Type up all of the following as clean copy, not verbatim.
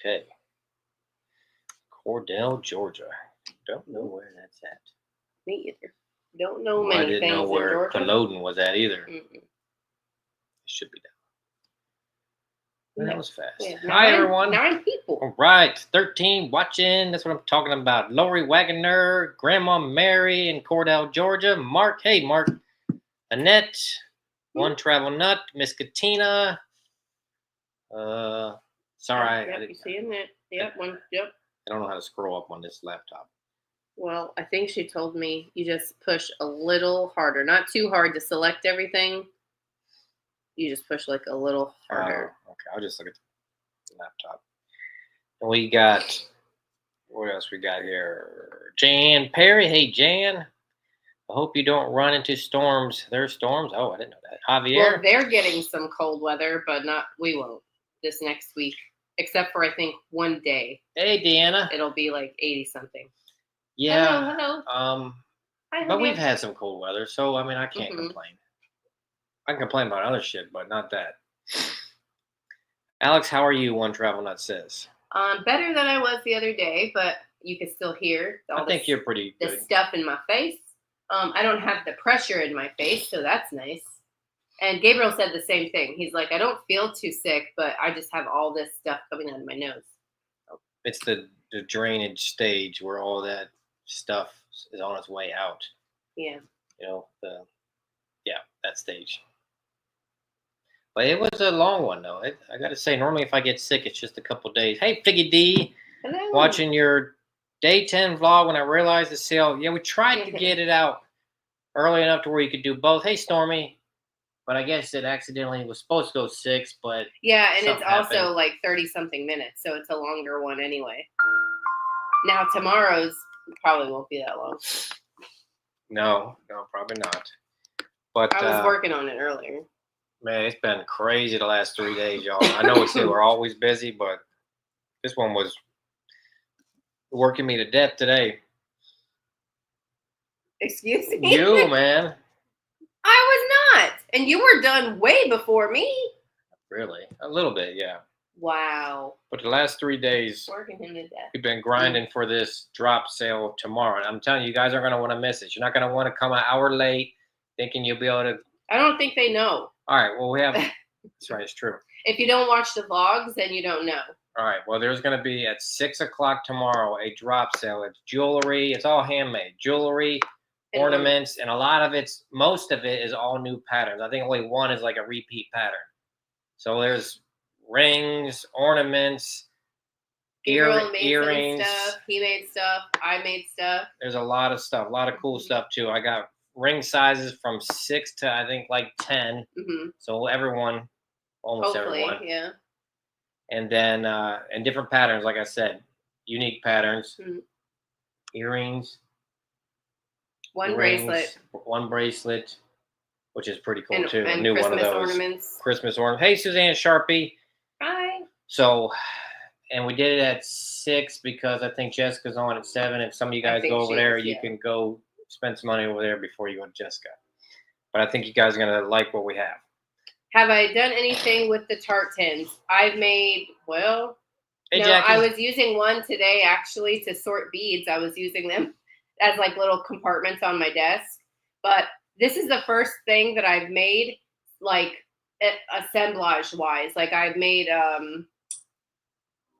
Okay. Cordell, Georgia. Don't know where that's at. Me either. Don't know I many didn't things know in where Georgia. Culloden was at either. Mm-mm. It should be down. That was fast. Yeah, Hi, everyone. 9 people. All right, 13 watching. That's what I'm talking about. Lori Wagoner, Grandma Mary in Cordell, Georgia. Mark, hey, Mark. Annette, One Travel Nut, Miss Katina. Sorry. Yep, you seeing that? Yep, yep. I don't know how to scroll up on this laptop. Well, I think she told me you just push a little harder. Not too hard to select everything. You just push like a little harder. Okay, I'll just look at the laptop. And we got, what else we got here? Jan Perry. Hey, Jan. I hope you don't run into storms. There's storms? Oh, I didn't know that. Javier? Well, they're getting some cold weather, but we won't this next week. Except for, I think, one day. Hey, Deanna. It'll be like 80-something. Yeah. Hello. Hi, but we've had some cold weather, so, I mean, I can't complain. I can complain about other shit, but not that. Alex, how are you? One Travel Nut says. Better than I was the other day, but you can still hear I think you're pretty good. The stuff in my face. I don't have the pressure in my face, so that's nice. And Gabriel said the same thing. He's like, I don't feel too sick, but I just have all this stuff coming out of my nose. It's the drainage stage where all that stuff is on its way out. Yeah. You know, that stage. But it was a long one, though. I got to say, normally if I get sick, it's just a couple days. Hey, Figgy D. Hello. Watching your Day 10 vlog when I realized the sale. Yeah, we tried to get it out early enough to where you could do both. Hey, Stormy. But I guess it accidentally was supposed to go 6, but yeah, and it's also like 30-something minutes, so it's a longer one anyway. Now tomorrow's probably won't be that long. No, probably not. But I was working on it earlier. Man, it's been crazy the last 3 days, y'all. I know we say we're always busy, but this one was working me to death today. Excuse me? You, man. I was not. And you were done way before me. Really? A little bit, yeah. Wow. But the last 3 days, working him to death. We've been grinding for this drop sale tomorrow. And I'm telling you, you guys aren't going to want to miss it. You're not going to want to come an hour late thinking you'll be able to. I don't think they know. All right. Well, we have. That's right. It's true. If you don't watch the vlogs, then you don't know. All right. Well, there's going to be at 6 o'clock tomorrow a drop sale. It's jewelry. It's all handmade. Jewelry, ornaments, and most of it is all new patterns. I think only one is like a repeat pattern. So there's rings, ornaments, earrings. Stuff. He made stuff. I made stuff. There's a lot of stuff, a lot of cool stuff too. I got ring sizes from 6 to I think like 10. Mm-hmm. So everyone, almost hopefully, everyone. Yeah. And then and different patterns, like I said, unique patterns, earrings, one bracelet, which is pretty cool too. And a new Christmas one of those ornaments. Christmas ornaments. Hey, Suzanne Sharpie. Hi. So, and we did it at 6 because I think Jessica's on at 7. If some of you guys go over there, you can go spend some money over there before you go to Jessica. But I think you guys are going to like what we have. Have I done anything with the tart tins? I've made, hey, Jackie. I was using one today actually to sort beads. I was using them as like little compartments on my desk. But this is the first thing that I've made like assemblage wise. Like I've made an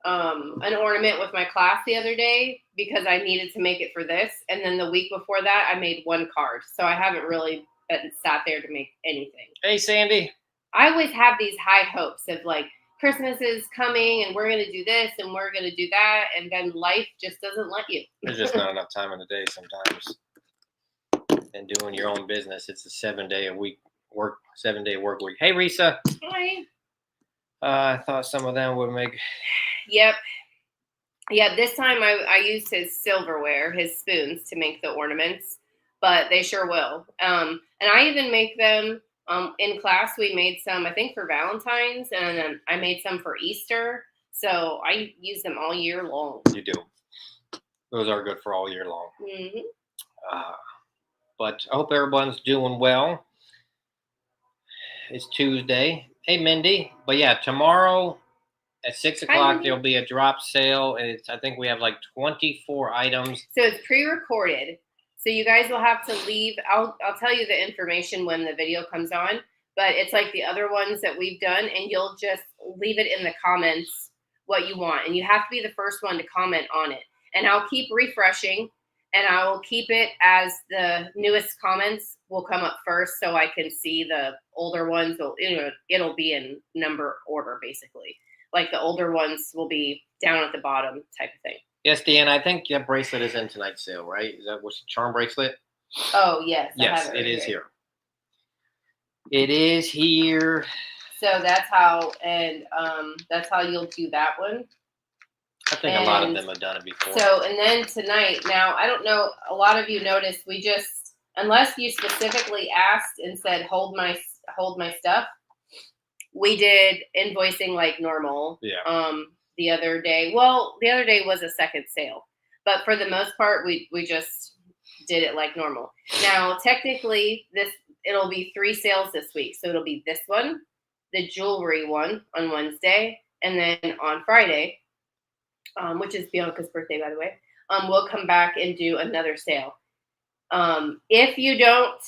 ornament with my class the other day because I needed to make it for this. And then the week before that, I made one card. So I haven't really sat there to make anything. Hey, Sandy. I always have these high hopes of like, Christmas is coming and we're going to do this and we're going to do that. And then life just doesn't let you. There's just not enough time in the day sometimes. And doing your own business, it's a 7-day work week. Hey, Risa. Hi. I thought some of them would make. Yep. Yeah, this time I used his silverware, his spoons to make the ornaments, but they sure will. And I even make them in class. We made some, I think, for Valentine's, and then I made some for Easter. So I use them all year long. You do. Those are good for all year long. Mm-hmm. But I hope everyone's doing well. It's Tuesday. Hey, Mindy. But yeah, tomorrow at 6 Kind o'clock of. there'll be a drop sale. I think we have like 24 items. So it's pre-recorded. So you guys will have to leave. I'll tell you the information when the video comes on, but it's like the other ones that we've done, and you'll just leave it in the comments what you want. And you have to be the first one to comment on it. And I'll keep refreshing, and I will keep it as the newest comments will come up first, so I can see the older ones. It'll be in number order, basically. Like the older ones will be down at the bottom type of thing. Yes, Deanna, I think that bracelet is in tonight's sale, right? Is that what's the charm bracelet? Oh, yes. Yes, it is here. It is here. So that's how you'll do that one. I think a lot of them have done it before. So, and then tonight, now, I don't know, a lot of you noticed, we just, unless you specifically asked and said, hold my stuff, we did invoicing like normal. Yeah. The other day was a second sale, but for the most part, we just did it like normal. Now, technically, it'll be 3 sales this week. So it'll be this one, the jewelry one on Wednesday, and then on Friday, which is Bianca's birthday, by the way, we'll come back and do another sale. If you don't,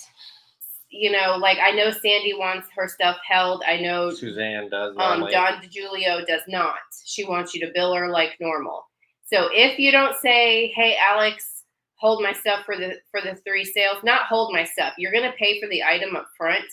like I know Sandy wants her stuff held. I know Suzanne does. Don DiGiulio does not. She wants you to bill her like normal. So if you don't say, "Hey, Alex, hold my stuff for the 3 sales," not hold my stuff. You're gonna pay for the item up front,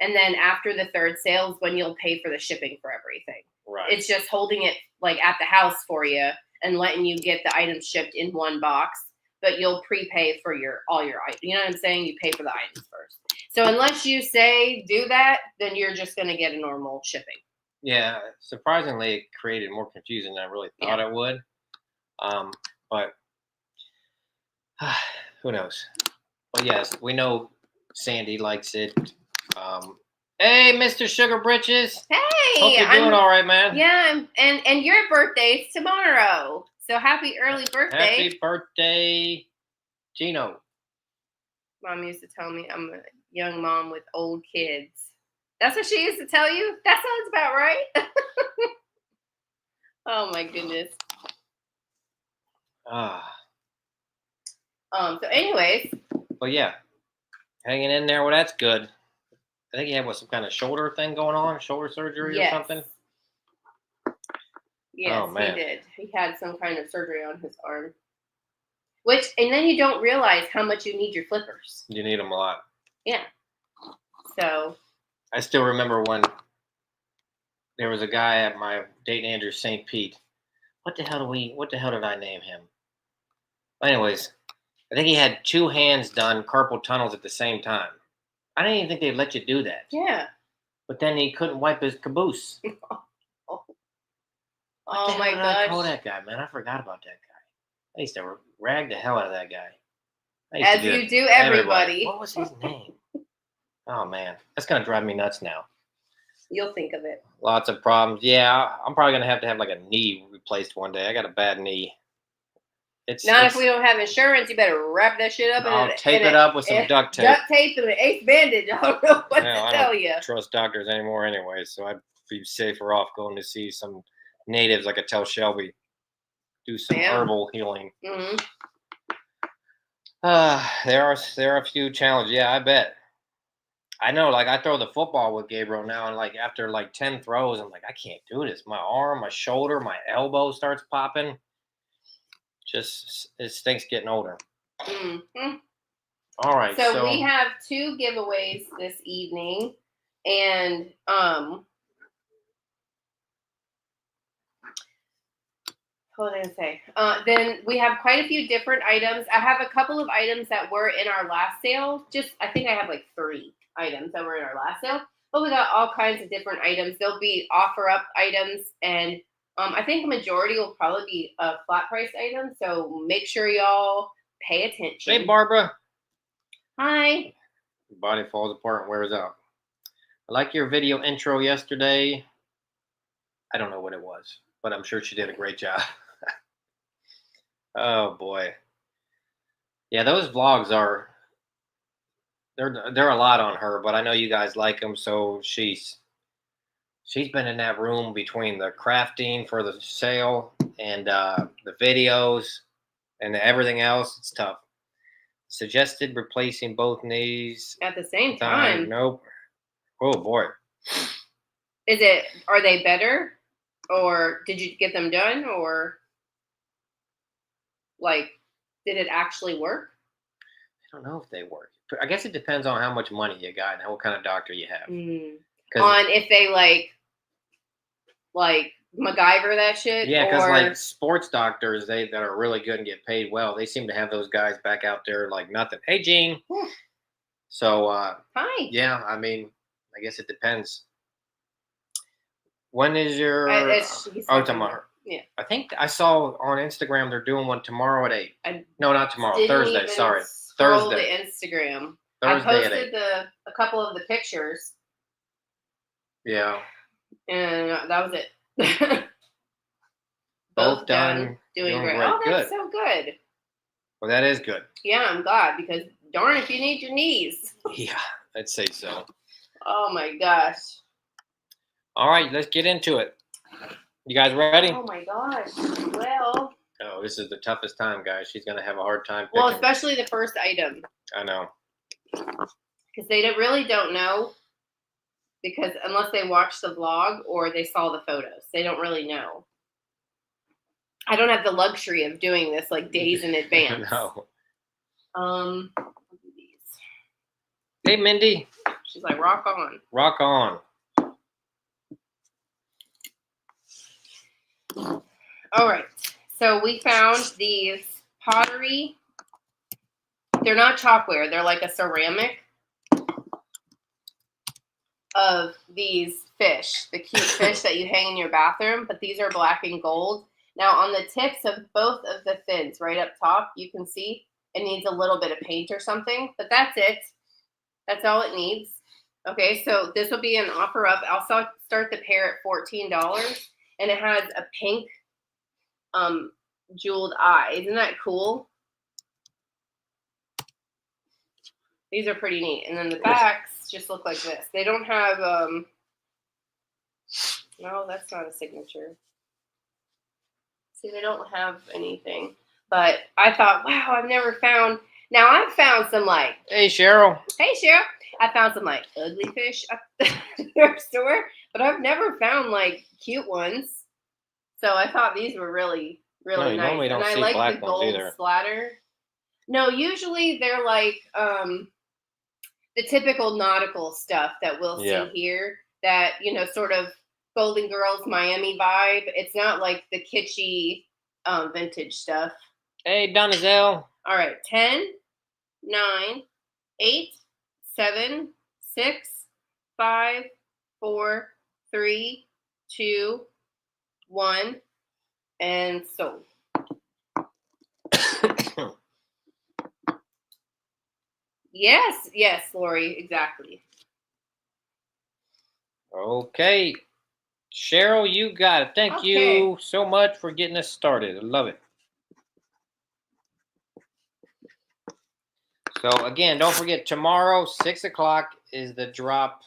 and then after the 3rd sale is when you'll pay for the shipping for everything. Right. It's just holding it like at the house for you and letting you get the items shipped in one box. But you'll prepay for all your items. You know what I'm saying? You pay for the items first. So unless you say do that, then you're just going to get a normal shipping. Yeah, surprisingly, it created more confusion than I really thought it would. But who knows? But yes, we know Sandy likes it. Hey, Mr. Sugar Britches. Hey, hope you're doing all right, man. Yeah, and your birthday's tomorrow. So happy early birthday. Happy birthday, Gino. Mom used to tell me I'm a young mom with old kids. That's what she used to tell you? That sounds about right. Oh my goodness. So anyways. Well, yeah. Hanging in there. Well, that's good. I think he had some kind of shoulder thing going on, shoulder surgery or something. Yes, he did. He had some kind of surgery on his arm. And then you don't realize how much you need your flippers. You need them a lot. Yeah. So. I still remember when there was a guy at my Dayton Andrews St. Pete. What the hell did I name him? Anyways, I think he had 2 hands done carpal tunnels at the same time. I didn't even think they'd let you do that. Yeah. But then he couldn't wipe his caboose. Oh my gosh. I told that guy, man. I forgot about that guy. I used to rag the hell out of that guy. As you do everybody. What was his name? Oh, man. That's going to drive me nuts now. You'll think of it. Lots of problems. Yeah, I'm probably going to have like a knee replaced one day. I got a bad knee. If we don't have insurance, you better wrap that shit up. I'll tape it up with some duct tape. Duct tape and an ace bandage. I don't know what to tell you. I don't trust doctors anymore anyway, so I'd be safer off going to see some natives. I could tell Shelby. Do some herbal healing. Mm-hmm. There are a few challenges. Yeah, I bet. I know, like I throw the football with Gabriel now, and like after like 10 throws, I'm like, I can't do this. My arm, my shoulder, my elbow starts popping. Just it stinks getting older. Mm-hmm. All right. So we have 2 giveaways this evening, and what did I say? Then we have quite a few different items. I have a couple of items that were in our last sale. I think I have like 3 items that were in our last sale. But we got all kinds of different items. There'll be offer up items, and I think a majority will probably be a flat price item. So make sure y'all pay attention. Hey, Barbara. Hi. Your body falls apart and wears out. I like your video intro yesterday. I don't know what it was, but I'm sure she did a great job. Oh boy. Yeah, those vlogs they're a lot on her, but I know you guys like them, so she's She's been in that room between the crafting for the sale and the videos and everything else. It's tough. Suggested replacing both knees. At the same time. Nope. Oh boy. Are they better? Or did you get them done? Or like, did it actually work? I don't know if they work. I guess it depends on how much money you got and what kind of doctor you have. On if they like MacGyver that shit. Yeah, because like sports doctors, that are really good and get paid well, they seem to have those guys back out there like nothing. Hey, Gene. So hi. Yeah, I mean, I guess it depends. When is your? Tomorrow. Yeah. I think I saw on Instagram they're doing one tomorrow at 8. No, not tomorrow. Thursday. Sorry, Thursday. The Instagram. Thursday I posted a couple of the pictures. Yeah. And that was it. Both done. Doing great. Oh, that's so good. Well, that is good. Yeah, I'm glad because darn if you need your knees. Yeah, I'd say so. Oh my gosh. All right, let's get into it. You guys ready? Oh my gosh. Well. Oh, this is the toughest time, guys. She's going to have a hard time picking. Well, especially the first item. I know. Because they really don't know. Because unless they watched the vlog or they saw the photos, they don't really know. I don't have the luxury of doing this like days in advance. No. These. Hey, Mindy. She's like, rock on. Rock on. All right. So we found these pottery. They're not chalkware. They're like a ceramic of these fish, the cute fish that you hang in your bathroom. But these are black and gold. Now on the tips of both of the fins, right up top, you can see it needs a little bit of paint or something. But that's it. That's all it needs. Okay, so this will be an offer up. I'll start the pair at $14. And it has a pink jeweled eye. Isn't that cool? These are pretty neat. And then the backs just look like this. They don't have no, that's not a signature. See, they don't have anything. But I thought, wow, I've never found. Now I've found some like. Hey, Cheryl. Hey, Cheryl. I found some like ugly fish at the thrift store, but I've never found like cute ones. So I thought these were really, really nice. Normally don't and I see like black the ones gold either. splatter. No, usually they're like the typical nautical stuff that we'll see here. That, you know, sort of Golden Girls Miami vibe. It's not like the kitschy vintage stuff. Hey, Donazelle. All right, 10, 9, 8, 7, 6, 5, 4, 3, 2, 1, and sold. Yes, Lori, exactly. Okay. Cheryl, you got it. Thank you so much for getting us started. I love it. So, again, don't forget, tomorrow, 6 o'clock is the drop.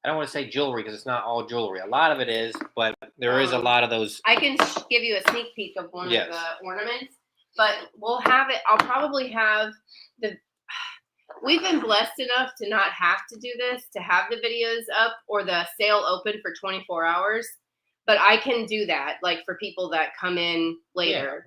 I don't want to say jewelry because it's not all jewelry. A lot of it is, but there is a lot of those. I can give you a sneak peek of one of the ornaments, but we'll have it. I'll probably have the. We've been blessed enough to not have to do this, to have the videos up or the sale open for 24 hours. But I can do that, like for people that come in later.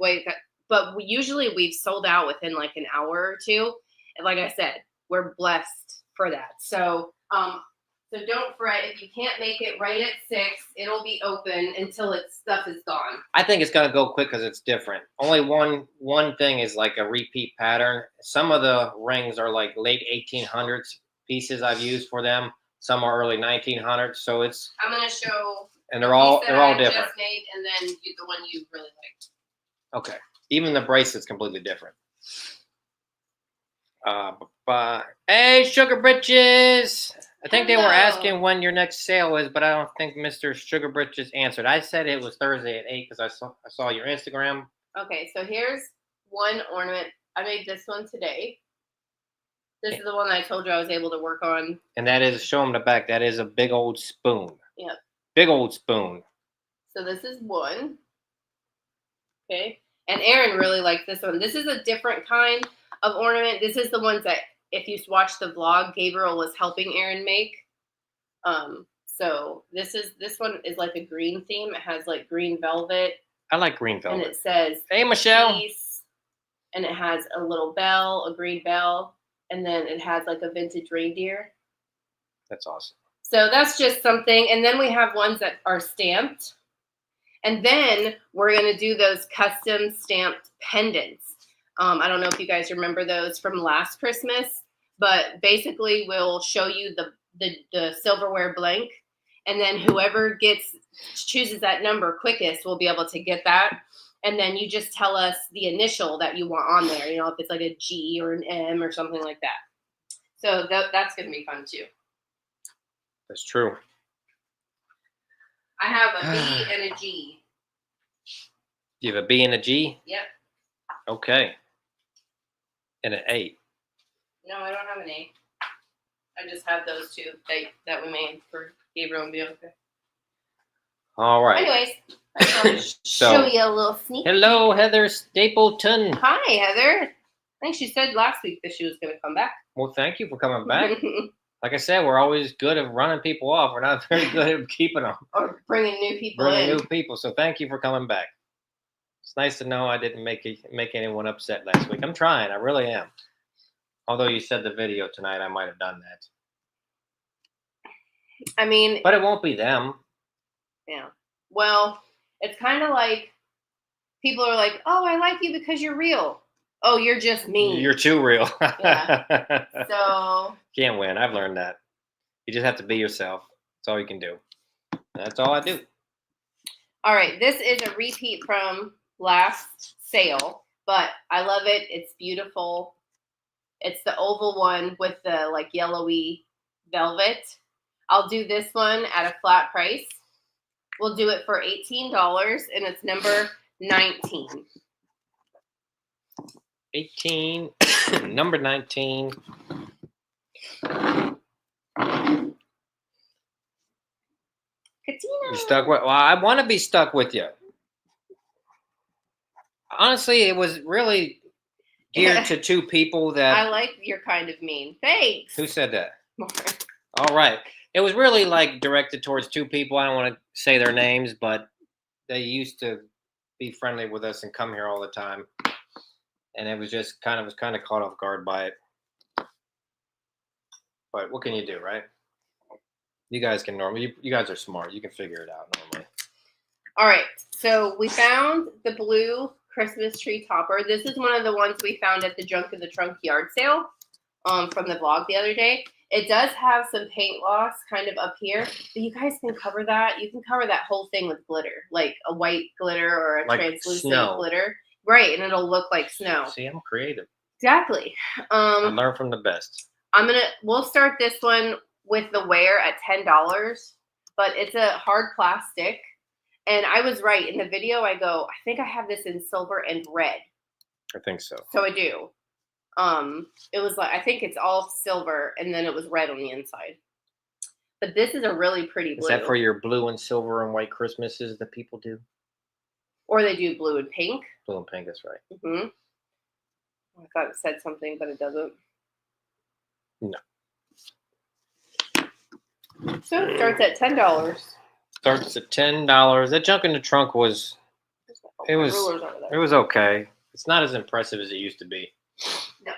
But usually we've sold out within like an hour or two. And like I said, we're blessed for that. So, so don't fret. If you can't make it right at 6, it'll be open until its stuff is gone. I think it's gonna go quick because it's different. Only one thing is like a repeat pattern. Some of the rings are like late 1800s pieces I've used for them. Some are early 1900s. So it's. I'm gonna show. And they're all different. Just made, and then the one you really liked. Okay. Even the bracelet's completely different. Hey, Sugar Britches! I think they were asking when your next sale is, but I don't think Mr. Sugar Britches answered. I said it was Thursday at 8 because I saw your Instagram. Okay, so here's one ornament. I made this one today. This is the one I told you I was able to work on. And that is, show them the back, that is a big old spoon. Yep. Big old spoon. So this is one. Okay. And Aaron really liked this one. This is a different kind of ornament. This is the ones that, if you watch the vlog, Gabriel was helping Aaron make. So this one is like a green theme. It has like green velvet. I like green velvet. And it says, "Hey, Michelle." Peace, and it has a little bell, a green bell, and then it has like a vintage reindeer. That's awesome. So that's just something. And then we have ones that are stamped. And then we're going to do those custom stamped pendants. I don't know if you guys remember those from last Christmas, but basically we'll show you the silverware blank. And then whoever chooses that number quickest will be able to get that. And then you just tell us the initial that you want on there. You know, if it's like a G or an M or something like that. So that's going to be fun too. That's true. I have a B and a G. You have a B and a G? Yep. Okay. And an A. No, I don't have an A. I just have those two that we made for Gabriel and Bianca. All right. Anyways, I just want to show you a little sneak. Hello, Heather Stapleton. Hi, Heather. I think she said last week that she was going to come back. Well, thank you for coming back. Like I said, we're always good at running people off. We're not very good at keeping them. Or bringing new people in. New people. So thank you for coming back. It's nice to know I didn't make anyone upset last week. I'm trying. I really am. Although you said the video tonight, I might have done that. I mean. But it won't be them. Yeah. Well, it's kind of like people are like, oh, I like you because you're real. Oh, you're just mean. You're too real. Yeah. So. Can't win. I've learned that. You just have to be yourself. That's all you can do. That's all I do. All right. This is a repeat from last sale, but I love it. It's beautiful. It's the oval one with the like yellowy velvet. I'll do this one at a flat price. We'll do it for $18, and it's number 19. 18, number 19. Katina. You stuck with? Well, I want to be stuck with you. Honestly, it was really geared to two people that. I like your kind of mean. Thanks. Who said that? All right. It was really like directed towards two people. I don't want to say their names, but they used to be friendly with us and come here all the time. And it was just kind of caught off guard by it. But what can you do, right? You guys can normally, you guys are smart. You can figure it out normally. All right. So we found the blue Christmas tree topper. This is one of the ones we found at the Junk in the Trunk yard sale from the vlog the other day. It does have some paint loss kind of up here, but you guys can cover that. You can cover that whole thing with glitter, like a white glitter or a like translucent snow. Glitter. Right, and it'll look like snow. See, I'm creative. Exactly. I learn from the best. We'll start this one with the wear at $10, but it's a hard plastic. And I was right. In the video, I go, I think I have this in silver and red. I think so. So I do. It was like, I think it's all silver, and then it was red on the inside. But this is a really pretty blue. Is that for your blue and silver and white Christmases that people do? Or they do blue and pink. Blue and pink, that's right. Mm-hmm. I thought it said something, but it doesn't. No. So it starts at $10. Starts at $10. That Junk in the Trunk was, it was okay. It's not as impressive as it used to be. No.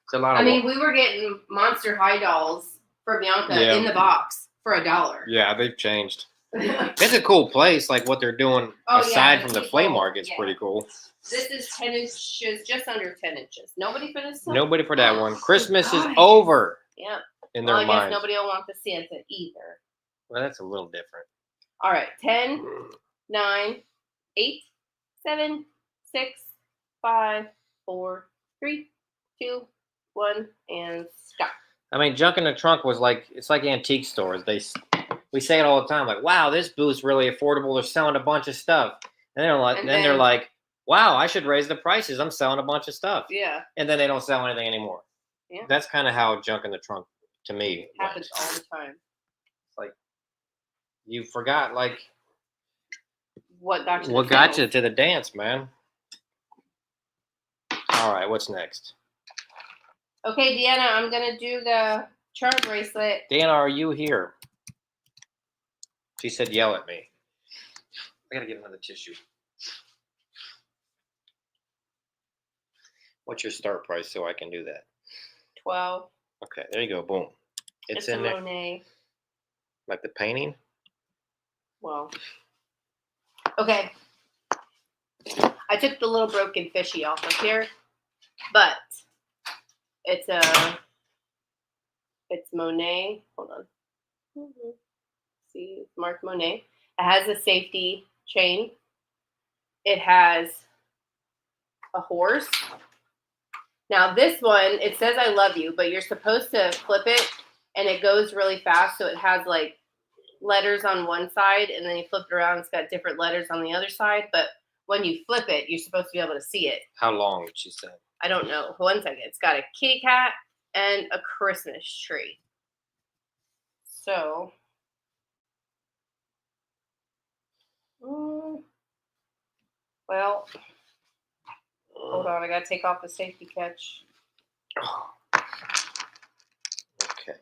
It's a lot of. I mean, we were getting Monster High dolls for Bianca in the box for $1. Yeah, they've changed. It's a cool place. Like what they're doing aside from the flea market's pretty cool. This is 10 inches, just under 10 inches. Nobody for this one? Nobody for that one. Christmas is over. Yeah. In their I minds. guess nobody will want the Santa either. Well, that's a little different. All right. 10, 9, 8, 7, 6, 5, 4, 3, 2, 1, and stop. I mean, Junk in the Trunk was like, it's like antique stores. We say it all the time, like, wow, this booth's really affordable. They're selling a bunch of stuff. And they're like, wow, I should raise the prices. I'm selling a bunch of stuff. Yeah. And then they don't sell anything anymore. Yeah. That's kind of how Junk in the Trunk, to me, happens all the time. Like, You forgot, like, What got you? what got you to the dance, man? All right, what's next? Okay, Deanna, I'm gonna do the charm bracelet. Dana, are you here? She said, "Yell at me." I gotta get another tissue. What's your start price so I can do that? 12. Okay, there you go. Boom. It's in a there. Monet. Like the painting? Well. Okay. I took the little broken fishy off of here, but it's Monet. Hold on. See, it's marked Monet. It has a safety chain. It has a horse. Now this one, it says "I love you," but you're supposed to flip it, and it goes really fast. So it has like letters on one side, and then you flip it around. It's got different letters on the other side. But when you flip it, you're supposed to be able to see it. How long did she say? I don't know. 1 second. It's got a kitty cat and a Christmas tree. So, well, hold on. I got to take off the safety catch. Okay.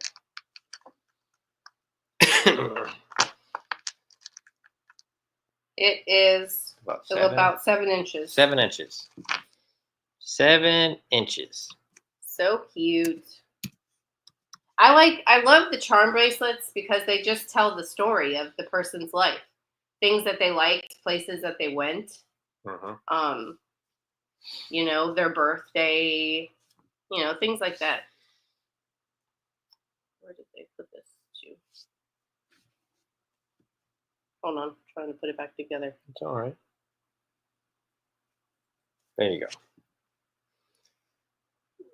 It is about 7 inches. 7 inches. 7 inches. So cute. I love the charm bracelets because they just tell the story of the person's life. Things that they liked, places that they went. You know, their birthday, you know, things like that. Where did they put this to? Hold on, I'm trying to put it back together. It's all right. There you go.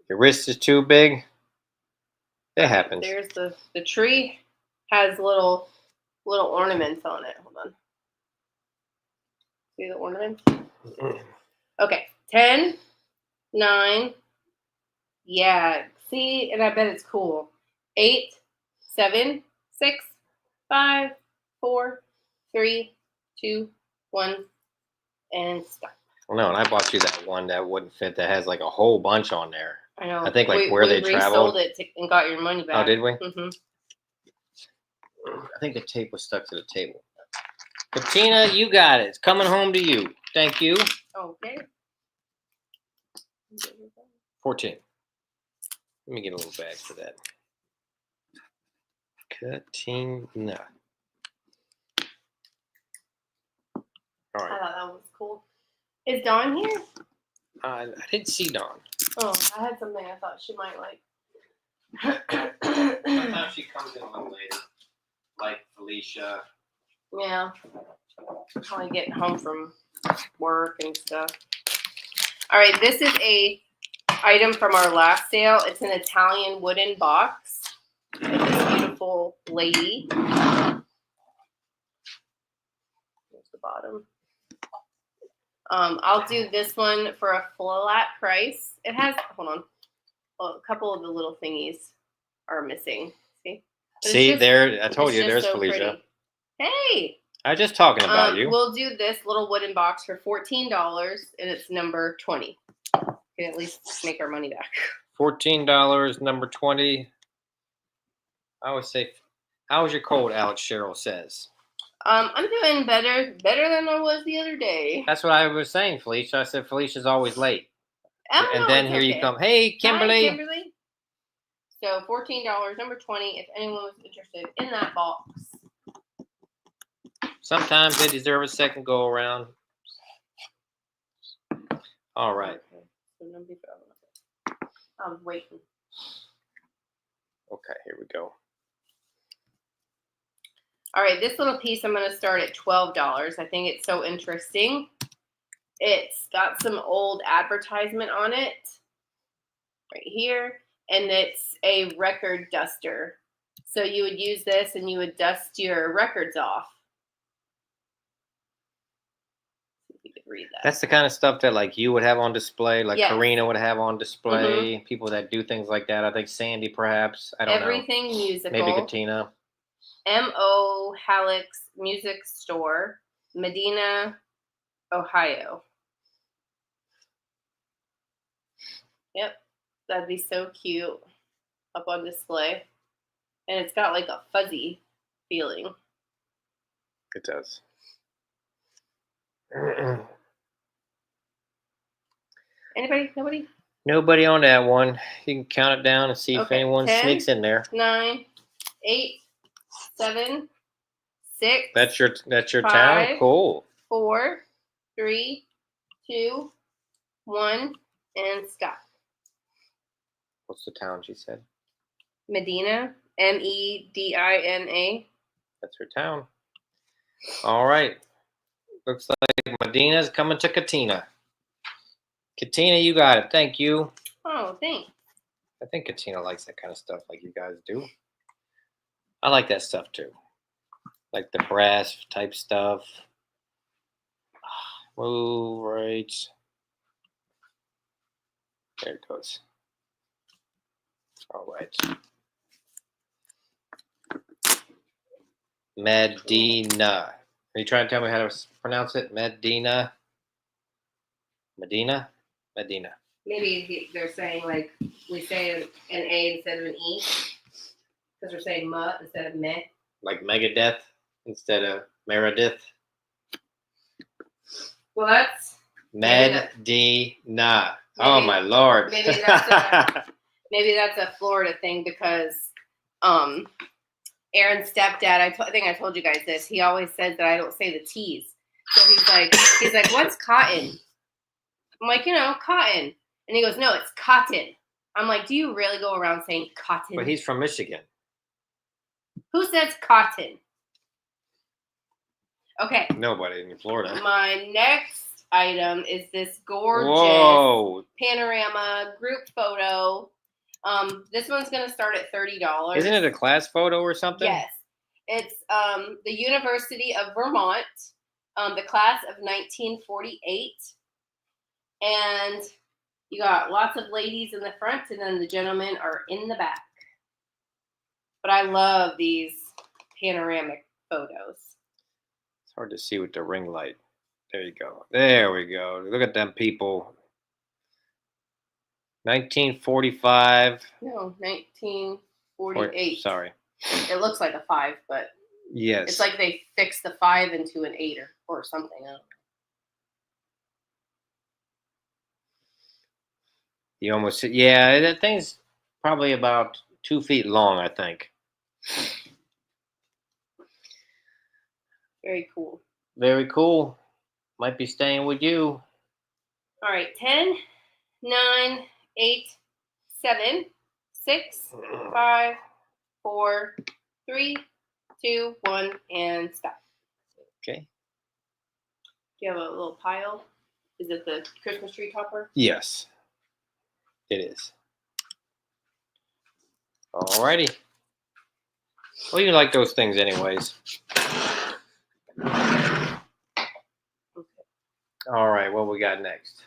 Your wrist is too big. That happens. There's the tree has little ornaments on it. Hold on. See the ornaments? Okay. 10, 9. Yeah. See, and I bet it's cool. 8, 7, 6, 5, 4, 3, 2, 1, and stop. Well, no, and I bought you that one that wouldn't fit that has like a whole bunch on there. I know. I think like where they traveled. We resold it and got your money back. Oh, did we? Mm-hmm. I think the tape was stuck to the table. Katina, you got it. It's coming home to you. Thank you. Okay. 14. Let me get a little bag for that. Katina. All right. I thought that was cool. Is Dawn here? I didn't see Dawn. Oh, I had something I thought she might like. Sometimes she comes in a little later, like Felicia. Yeah. Probably getting home from work and stuff. All right, this is a item from our last sale. It's an Italian wooden box. It's this beautiful lady. Here's the bottom. I'll do this one for a flat price. It has, hold on, well, a couple of the little thingies are missing. See? See, there, I told you, there's so Felicia. Pretty. Hey! I was just talking about you. We'll do this little wooden box for $14, and it's number 20. We can at least make our money back. $14, number 20. I always say, how was your cold, Alex Cheryl says. I'm doing better than I was the other day. That's what I was saying, Felicia. I said Felicia's always late. And know, then here you come. Hey, Kimberly. Hi, Kimberly. So $14, number 20, if anyone was interested in that box. Sometimes they deserve a second go around. All right. Okay. So number 12. I'm waiting. Okay, here we go. All right, this little piece I'm going to start at $12. I think it's so interesting. It's got some old advertisement on it right here, and it's a record duster. So you would use this and you would dust your records off. See if you could read that. That's the kind of stuff that like you would have on display, like Yes. Karina would have on display. People that do things like that. I think Sandy, perhaps. I don't know. Everything musical. Maybe Katina. M.O. Halleck's Music Store, Medina, Ohio. Yep, that'd be so cute up on display. And it's got like a fuzzy feeling. It does. Anybody? Nobody? Nobody on that one. You can count it down and see if Okay, anyone 10, sneaks in there. 9, 8, 7, 6. That's your town? 5, Cool. 4, 3, 2, 1, and stop. What's the town she said? Medina, Medina. That's her town. All right. Looks like Medina's coming to Katina. Katina, you got it. Thank you. Oh, thanks. I think Katina likes that kind of stuff like you guys do. I like that stuff too. Like the brass type stuff. Move right. There it goes. All right. Medina. Are you trying to tell me how to pronounce it? Medina? Medina? Medina. Maybe they're saying like we say an A instead of an E because we're saying muh instead of meh. Like Megadeth instead of Meredith. Well, that's Medina. Oh my lord. Maybe that's a Florida thing because Aaron's stepdad. I think I told you guys this. He always says that I don't say the T's. So he's like, what's cotton? I'm like, cotton. And he goes, no, it's cotton. I'm like, do you really go around saying cotton? But he's from Michigan. Who says cotton? Okay. Nobody in Florida. My next item is this gorgeous panorama group photo. This one's going to start at $30. Isn't it a class photo or something? Yes. It's the University of Vermont, the class of 1948. And you got lots of ladies in the front, and then the gentlemen are in the back. But I love these panoramic photos. It's hard to see with the ring light. There you go. There we go. Look at them people. 1945. No, 1948. Sorry. It looks like a 5, but yes, it's like they fixed the 5 into an 8 or something. I don't know. You almost, yeah, that thing's probably about 2 feet long, I think. Very cool. Very cool. Might be staying with you. All right, 10, 9, 8, 7, 6, 5, 4, 3, 2, 1, and stop. Okay. Do you have a little pile? Is it the Christmas tree topper? Yes, it is. Alrighty. Well, you like those things anyways. All right, what we got next?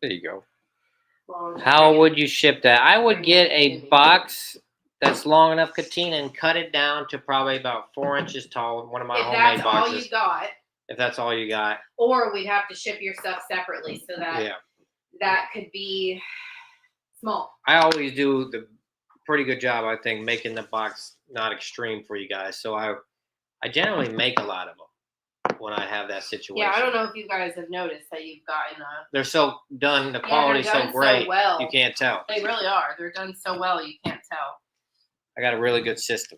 There you go. How would you ship that? I would get a box that's long enough, Katina, and cut it down to probably about 4 inches tall. One of my homemade boxes. If that's all you got. If that's all you got. Or we'd have to ship your stuff separately so that that could be small. I always do the pretty good job, I think, making the box not extreme for you guys. So I generally make a lot of them when I have that situation. Yeah, I don't know if you guys have noticed that you've gotten they're so done, the quality's so great, so well. You can't tell. They really are. They're done so well, you can't tell. I got a really good system.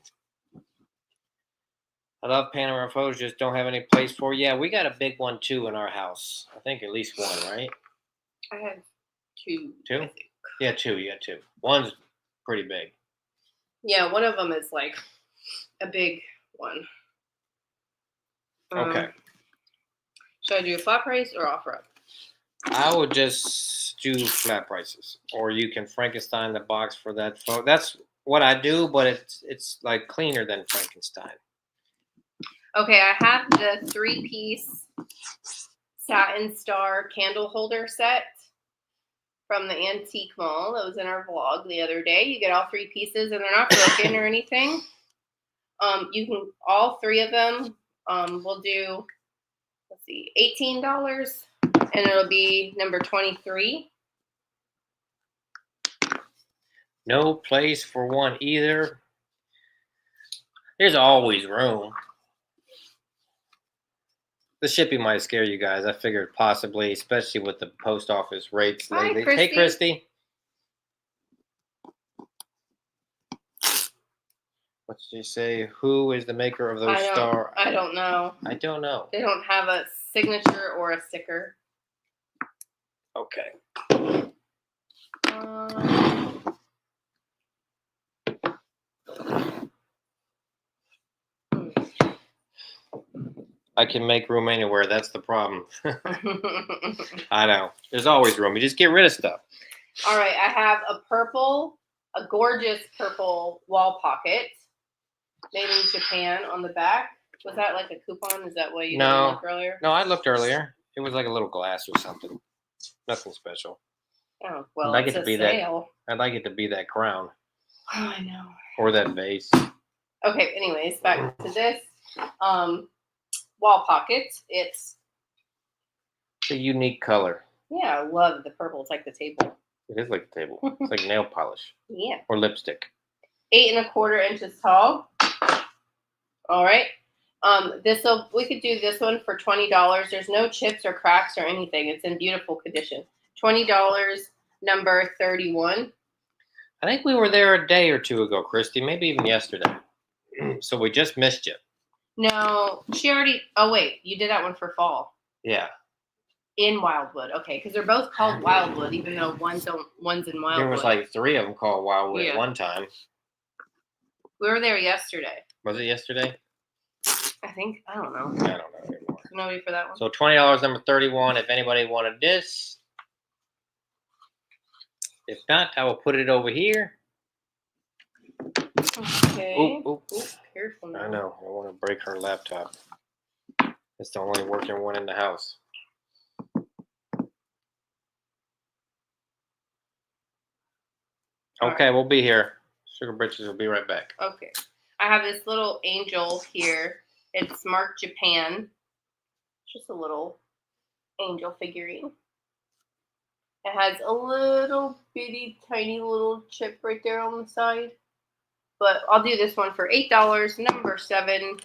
I love panorama photos, just don't have any place for. Yeah, we got a big one too in our house. I think at least one, right? I have 2. 2? Yeah, 2. You got 2. One's pretty big. Yeah, one of them is like a big one. Okay. Should I do a flat price or offer up? I would just do flat prices, or you can Frankenstein the box for that photo. That's what I do, but it's like cleaner than Frankenstein. Okay, I have the 3-piece satin star candle holder set from the antique mall that was in our vlog the other day. You get all 3 pieces, and they're not broken or anything. You can all 3 of them. We'll do, let's see, $18, and it'll be number 23. No place for one either. There's always room. The shipping might scare you guys. I figured possibly, especially with the post office rates Hi, lately. Christy. Hey, Christy. What did you say? Who is the maker of those stars? I don't know. I don't know. They don't have a signature or a sticker. Okay. I can make room anywhere. That's the problem. I know. There's always room. You just get rid of stuff. All right. I have a gorgeous purple wall pocket made in Japan on the back. Was that like a coupon? Is that what you didn't look earlier? No, I looked earlier. It was like a little glass or something. Nothing special. Oh, well, it's a sale. I'd like it to be that crown. Oh, I know. Or that vase. Okay, anyways, back to this. Wall pocket. It's a unique color. Yeah, I love the purple. It's like the table. It is like the table. It's like nail polish. Yeah. Or lipstick. 8 1/4 inches tall. All right. We could do this one for $20. There's no chips or cracks or anything. It's in beautiful condition. $20, number 31. I think we were there a day or two ago, Christy. Maybe even yesterday. So we just missed you. No, she already. Oh wait, you did that one for fall. Yeah. In Wildwood, okay, because they're both called Wildwood, even though one's in Wildwood. There was like 3 of them called Wildwood Yeah. at one time. We were there yesterday. Was it yesterday? I think. I don't know. I don't know anymore. Nobody for that one. So $20, number 31. If anybody wanted this. If not, I will put it over here. Okay. Oop. Careful now. I know. I want to break her laptop. It's the only working one in the house. Okay, we'll be here. Sugar Britches will be right back. Okay. I have this little angel here. It's marked Japan. Just a little angel figurine. It has a little bitty, tiny little chip right there on the side. But I'll do this one for $8, number 7.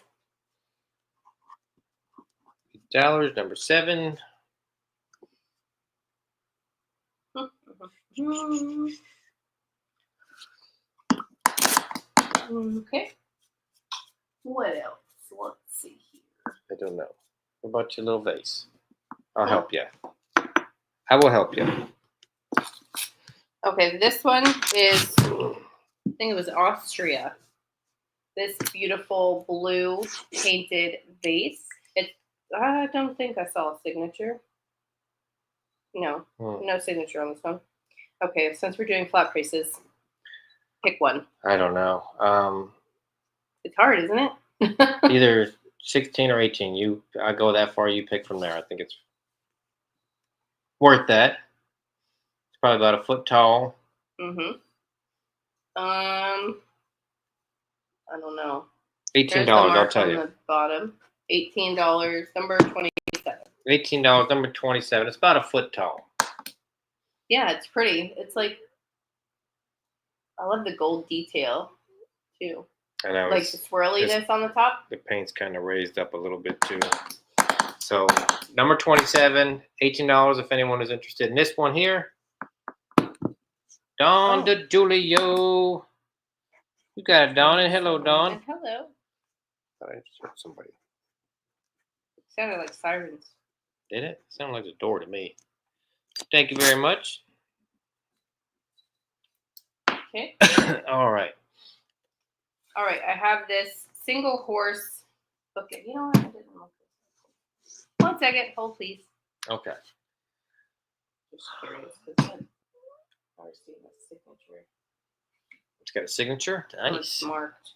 $8, number 7. Okay. What else? Let's see here. I don't know. What about your little vase? I'll help you. I will help you. Okay, this one is, I think it was Austria. This beautiful blue painted vase. I don't think I saw a signature. No, no signature on this one. Okay, since we're doing flat prices, pick one. I don't know. It's hard, isn't it? Either 16 or 18. I go that far, you pick from there. I think it's worth that. It's probably about a foot tall. Mm-hmm. I don't know. $18, I'll tell you. On the bottom. $18, number 27. $18, number 27. It's about a foot tall. Yeah, it's pretty. It's like, I love the gold detail too. I know. Like the swirliness on the top. The paint's kind of raised up a little bit too. So number 27, $18 if anyone is interested in this one here. Dawn DeJulio. You got it, Dawn, and hello, Dawn. And hello. Thought I just heard somebody. It sounded like sirens. Did it? Sounded like the door to me. Thank you very much. Okay. All right. All right. I have this single horse bucket. You know what? I didn't look this. 1 second. Hold, please. Okay. Just curious. I see the signature. It's got a signature. Nice. It's marked.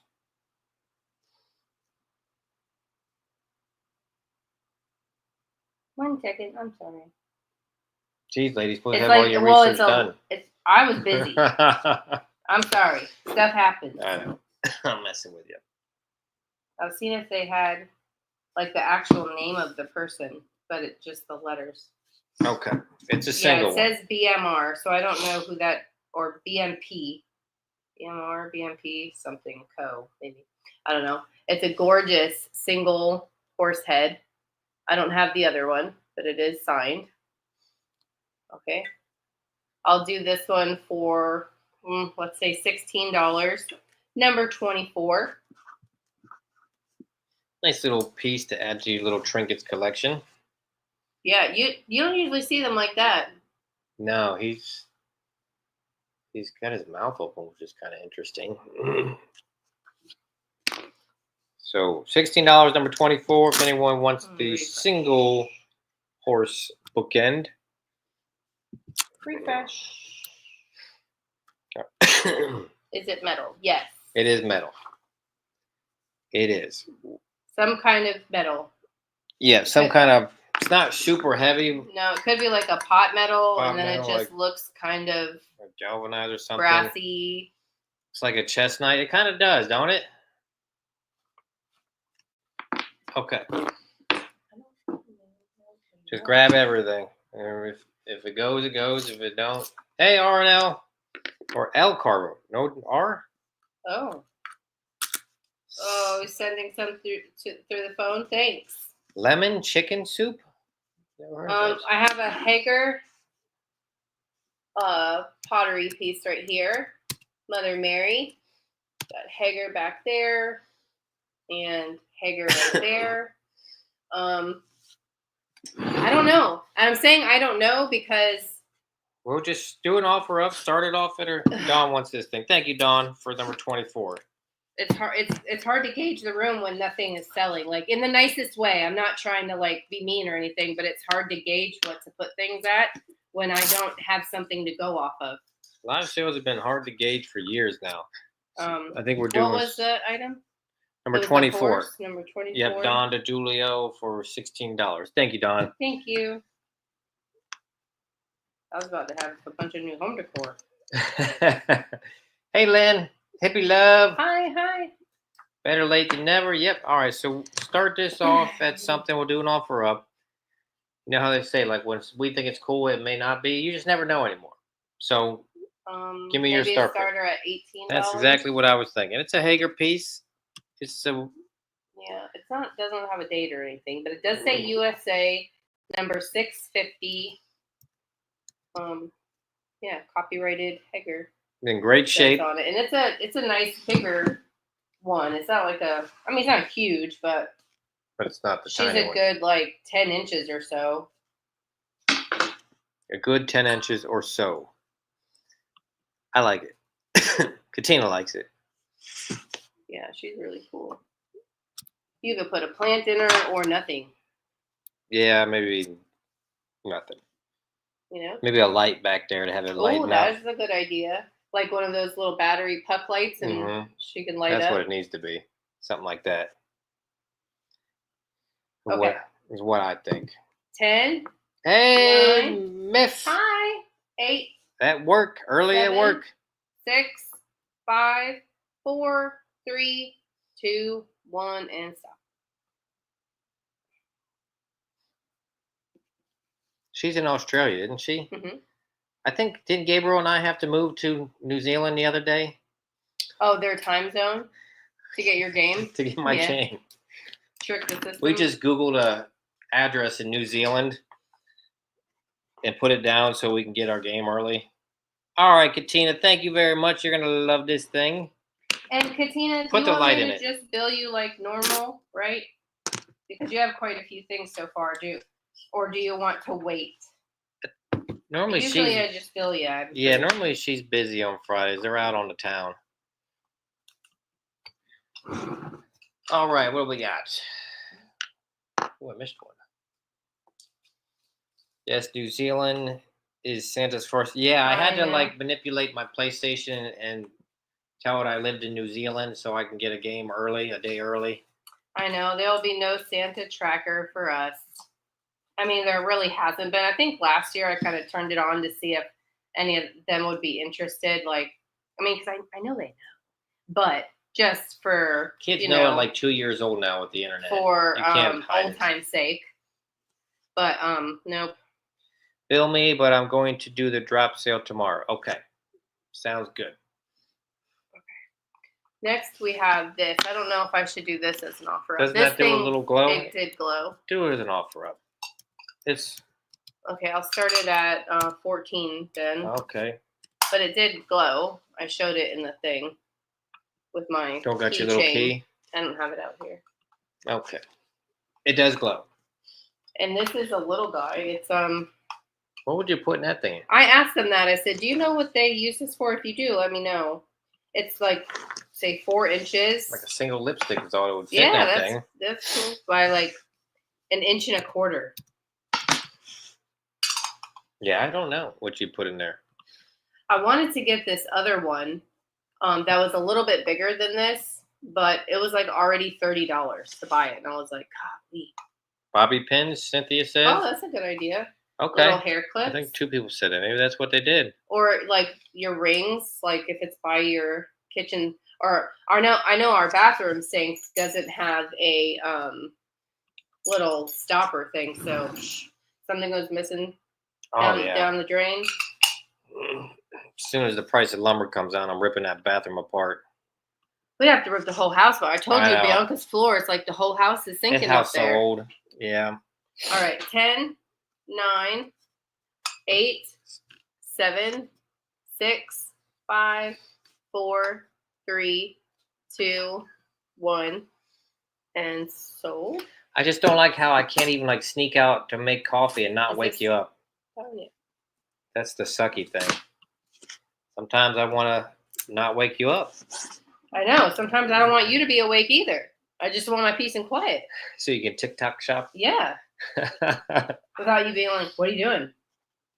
One second. I'm sorry. Geez, ladies, supposed to It's have all like, your well, research done. I was busy. I I'm sorry. Stuff happens. know. I'm messing with you. I was seeing if they had like the actual name of the person, but it's just the letters. Okay. It's a Yeah, single it says BMR, so I don't know who that, or BMP. BMR, BMP, something co, maybe. I don't know. It's a gorgeous single horse head. I don't have the other one, but it is signed. Okay. I'll do this one for, let's say $16. Number 24. Nice little piece to add to your little trinkets collection. Yeah, you don't usually see them like that. No, he's got his mouth open, which is kind of interesting. So $16, number 24. If anyone wants the single horse bookend. Refresh. Is it metal? Yes. It is metal. It is. Some kind of metal. Yeah, some kind of. It's not super heavy. No, it could be like a pot metal, Pot and then metal, it just like looks kind of galvanized or something. brassy. It's like a chestnut. It kind of does, don't it? Okay. Just grab everything. If it goes, it goes. If it don't, hey, R&L or L cargo. No R. Oh. Oh, he's sending some through the phone. Thanks. Lemon chicken soup. I have a Hager pottery piece right here. Mother Mary. Got Hager back there, and Hager right there. I don't know. I'm saying I don't know because we'll just do an offer up. Start it off at her. Dawn wants this thing. Thank you, Dawn, for number 24. it's hard. It's hard to gauge the room when nothing is selling. Like in the nicest way. I'm not trying to like be mean or anything, but it's hard to gauge what to put things at when I don't have something to go off of. Live sales have been hard to gauge for years now. I think we're What doing. was the item? Number 24. Number 24. Yep, Don DeJulio for $16. Thank you, Don. Thank you. I was about to have a bunch of new home decor. Hey, Lynn. Hippie love. Hi. Better late than never. Yep. All right. So start this off at something. We'll do an offer up. You know how they say, like, when we think it's cool, it may not be. You just never know anymore. So give me your maybe start. A starter at $18. That's exactly what I was thinking. It's a Hager piece. It's a. Yeah, it's not. Doesn't have a date or anything, but it does say USA number 650. Yeah, copyrighted Hager. In great shape. On it. And it's a nice bigger one. It's not like a. I mean, it's not huge, but it's not the she's tiny a one. good like 10 inches or so. A good 10 inches or so. I like it. Katina likes it. Yeah, she's really cool. You could put a plant in her or nothing. Yeah, maybe nothing. You know? Maybe a light back there to have it lighten up. That's a good idea. Like one of those little battery puck lights, and she can light up. That's what it needs to be. Something like that. Okay. Is what I think. 10. Hey, 9, Miff. Hi. 8. At work. Early 7, at work. 6, 5, 4, 3, 2, 1, and stop. She's in Australia, isn't she? Mm-hmm. I think, didn't Gabriel and I have to move to New Zealand the other day? Oh, their time zone? To get your game? To get my game. Trick the system. We just Googled a address in New Zealand and put it down so we can get our game early. All right, Katina, thank you very much. You're going to love this thing. And Katina, put the light in it. Just bill you like normal, right? Because you have quite a few things so far, or do you want to wait? Normally Usually I just bill you. Yeah, normally she's busy on Fridays. They're out on the town. All right, what do we got? Oh, I missed one. Yes, New Zealand is Santa's first. Yeah, I had to like manipulate my PlayStation and tell it I lived in New Zealand so I can get a game early, a day early. I know. There'll be no Santa tracker for us. I mean, there really hasn't been. I think last year I kind of turned it on to see if any of them would be interested. Like, I mean, because I know they know, but just for Kids know at like 2 years old now with the internet. for You can't hide old it. time's sake. But nope. Bill me, but I'm going to do the drop sale tomorrow. Okay, sounds good. Next we have this. I don't know if I should do this as an offer up. Doesn't This that do a little glow? It did glow. Do it as an offer up. It's okay. I'll start it at 14 then. okay. But it did glow. I showed it in the thing with my Don't got key your little chain. key? I don't have it out here. Okay. It does glow. And this is a little guy. It's What would you put in that thing? I asked them that. I said, "Do you know what they use this for? If you do, let me know." It's like, say, 4 inches. Like a single lipstick is all it would fit yeah, in that thing. that's cool. By like 1.25 inches. Yeah, I don't know what you put in there. I wanted to get this other one that was a little bit bigger than this, but it was like already $30 to buy it. And I was like, golly. Bobby pins, Cynthia says. Oh, that's a good idea. Okay. Little hair clips. I think 2 people said that. Maybe that's what they did. Or like your rings, like if it's by your kitchen. Or I know our bathroom sink doesn't have a little stopper thing, so something goes missing down the drain. As soon as the price of lumber comes down, I'm ripping that bathroom apart. We'd have to rip the whole house, but I told you know. Bianca's floor is like the whole house is sinking That up house there. so old. Yeah. All right, 10, 9, 8, 7, 6, 5, 4, 3, 2, 1, and sold. I just don't like how I can't even like sneak out to make coffee and not wake you up. Oh, yeah. That's the sucky thing. Sometimes I want to not wake you up. I know. Sometimes I don't want you to be awake either. I just want my peace and quiet. So you can TikTok shop? Yeah. Without you being like, what are you doing?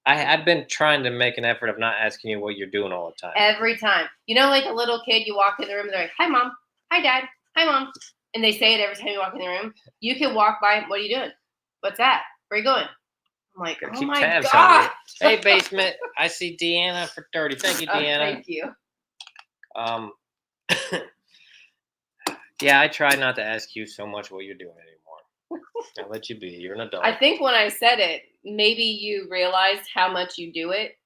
I've been trying to make an effort of not asking you what you're doing all the time. Every time. You know, like a little kid, you walk in the room and they're like, hi, Mom. Hi, Dad. Hi, Mom. And they say it every time you walk in the room. You can walk by, what are you doing? What's that? Where are you going? I'm like, oh my God. Hey, basement. I see Deanna for 30. Thank you, Deanna. Thank you. Yeah, I try not to ask you so much what you're doing anymore. I'll let you be. You're an adult. I think when I said it, maybe you realized how much you do it.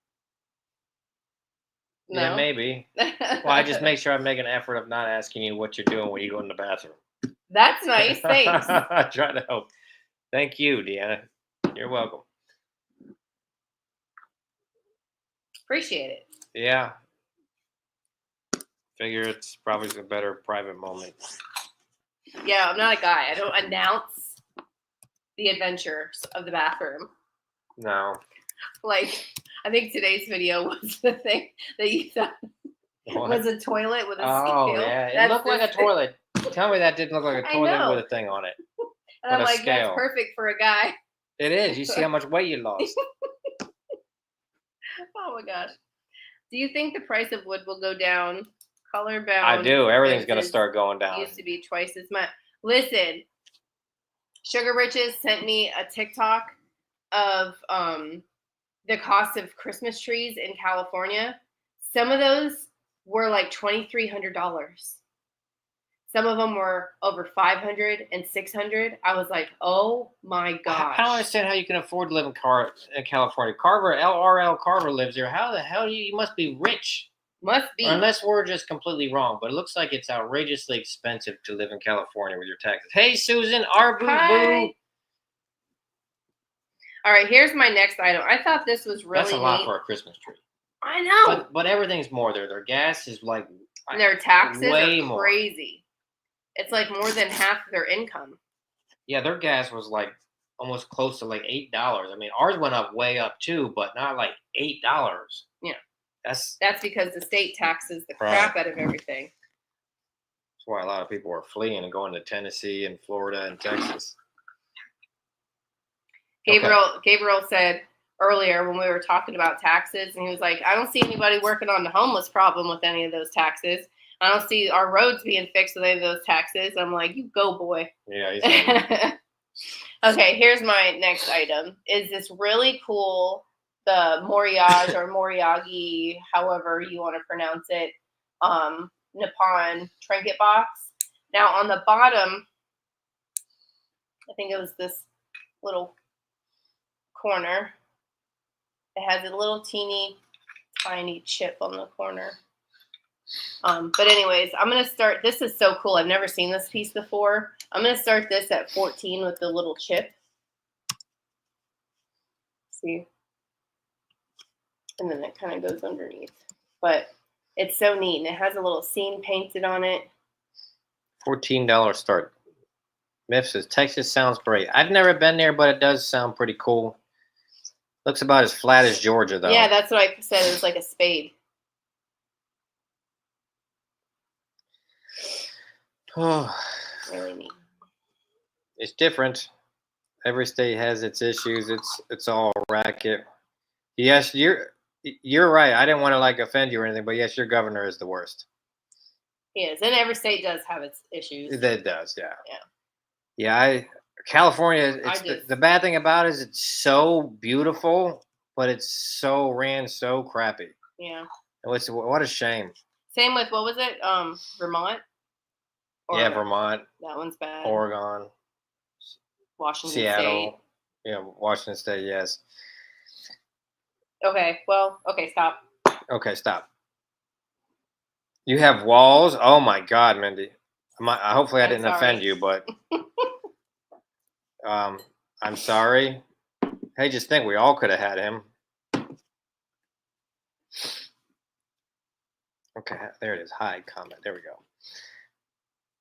No? Yeah, maybe. Well, I just make sure I make an effort of not asking you what you're doing when you go in the bathroom. That's nice. Thanks. I try to help. Thank you, Deanna. You're welcome. Appreciate it. Yeah. Figure it's probably a better private moment. Yeah, I'm not a guy. I don't announce the adventures of the bathroom. No. Like, I think today's video was the thing that you thought was a toilet with a scale. Oh, yeah. It looked like a toilet. Tell me that didn't look like a toilet with a thing on it. And I'm like, scale. that's perfect for a guy. It is. You see how much weight you lost. Oh, my gosh. Do you think the price of wood will go down? Color bound. I do. Everything's going to start going down. Used to be twice as much. Listen, Sugar Riches sent me a TikTok of the cost of Christmas trees in California. Some of those were like $2,300. Some of them were over $500 and $600. I was like, oh my gosh. I don't understand how you can afford to live in California. LRL Carver lives there. How the hell you must be rich? Must be. Unless we're just completely wrong, but it looks like it's outrageously expensive to live in California with your taxes. Hey, Susan, our boo boo. All right, here's my next item. I thought this was really That's a lot for a Christmas tree. I know. But everything's more there. Their gas is like and their taxes way are more. Crazy. It's like more than half their income. Yeah, their gas was like almost close to like $8. I mean, ours went up way up too, but not like $8. Yeah. That's because the state taxes the crap out of everything. That's why a lot of people are fleeing and going to Tennessee and Florida and Texas. Gabriel said earlier when we were talking about taxes, and he was like, I don't see anybody working on the homeless problem with any of those taxes. I don't see our roads being fixed with any of those taxes. I'm like, you go, boy. Yeah. Okay, here's my next item. Is this really cool, the Moriage or Moriagi, however you want to pronounce it, Nippon trinket box. Now on the bottom, I think it was this little corner. It has a little teeny tiny chip on the corner. But anyways, I'm going to start. This is so cool. I've never seen this piece before. I'm going to start this at 14 with the little chip. See? And then it kind of goes underneath. But it's so neat. And it has a little scene painted on it. $14 start. Myth says, Texas sounds great. I've never been there, but it does sound pretty cool. Looks about as flat as Georgia, though. Yeah, that's what I said. It was like a spade. Oh, Really neat. it's different. Every state has its issues. It's all racket. Yes, you're right. I didn't want to like offend you or anything, but yes, your governor is the worst. He is, and every state does have its issues. It does, yeah. Yeah. California. The bad thing about it is it's so beautiful, but it's so crappy. Yeah. What a shame. Same with, what was it? Vermont. Yeah, Vermont. That one's bad. Oregon. Washington Seattle. State. Yeah, Washington State, yes. Okay, stop. Okay, stop. You have walls? Oh my God, Mindy. Hopefully I didn't offend you, but I'm sorry. Hey, just think we all could have had him. Okay, there it is. Hide comment. There we go.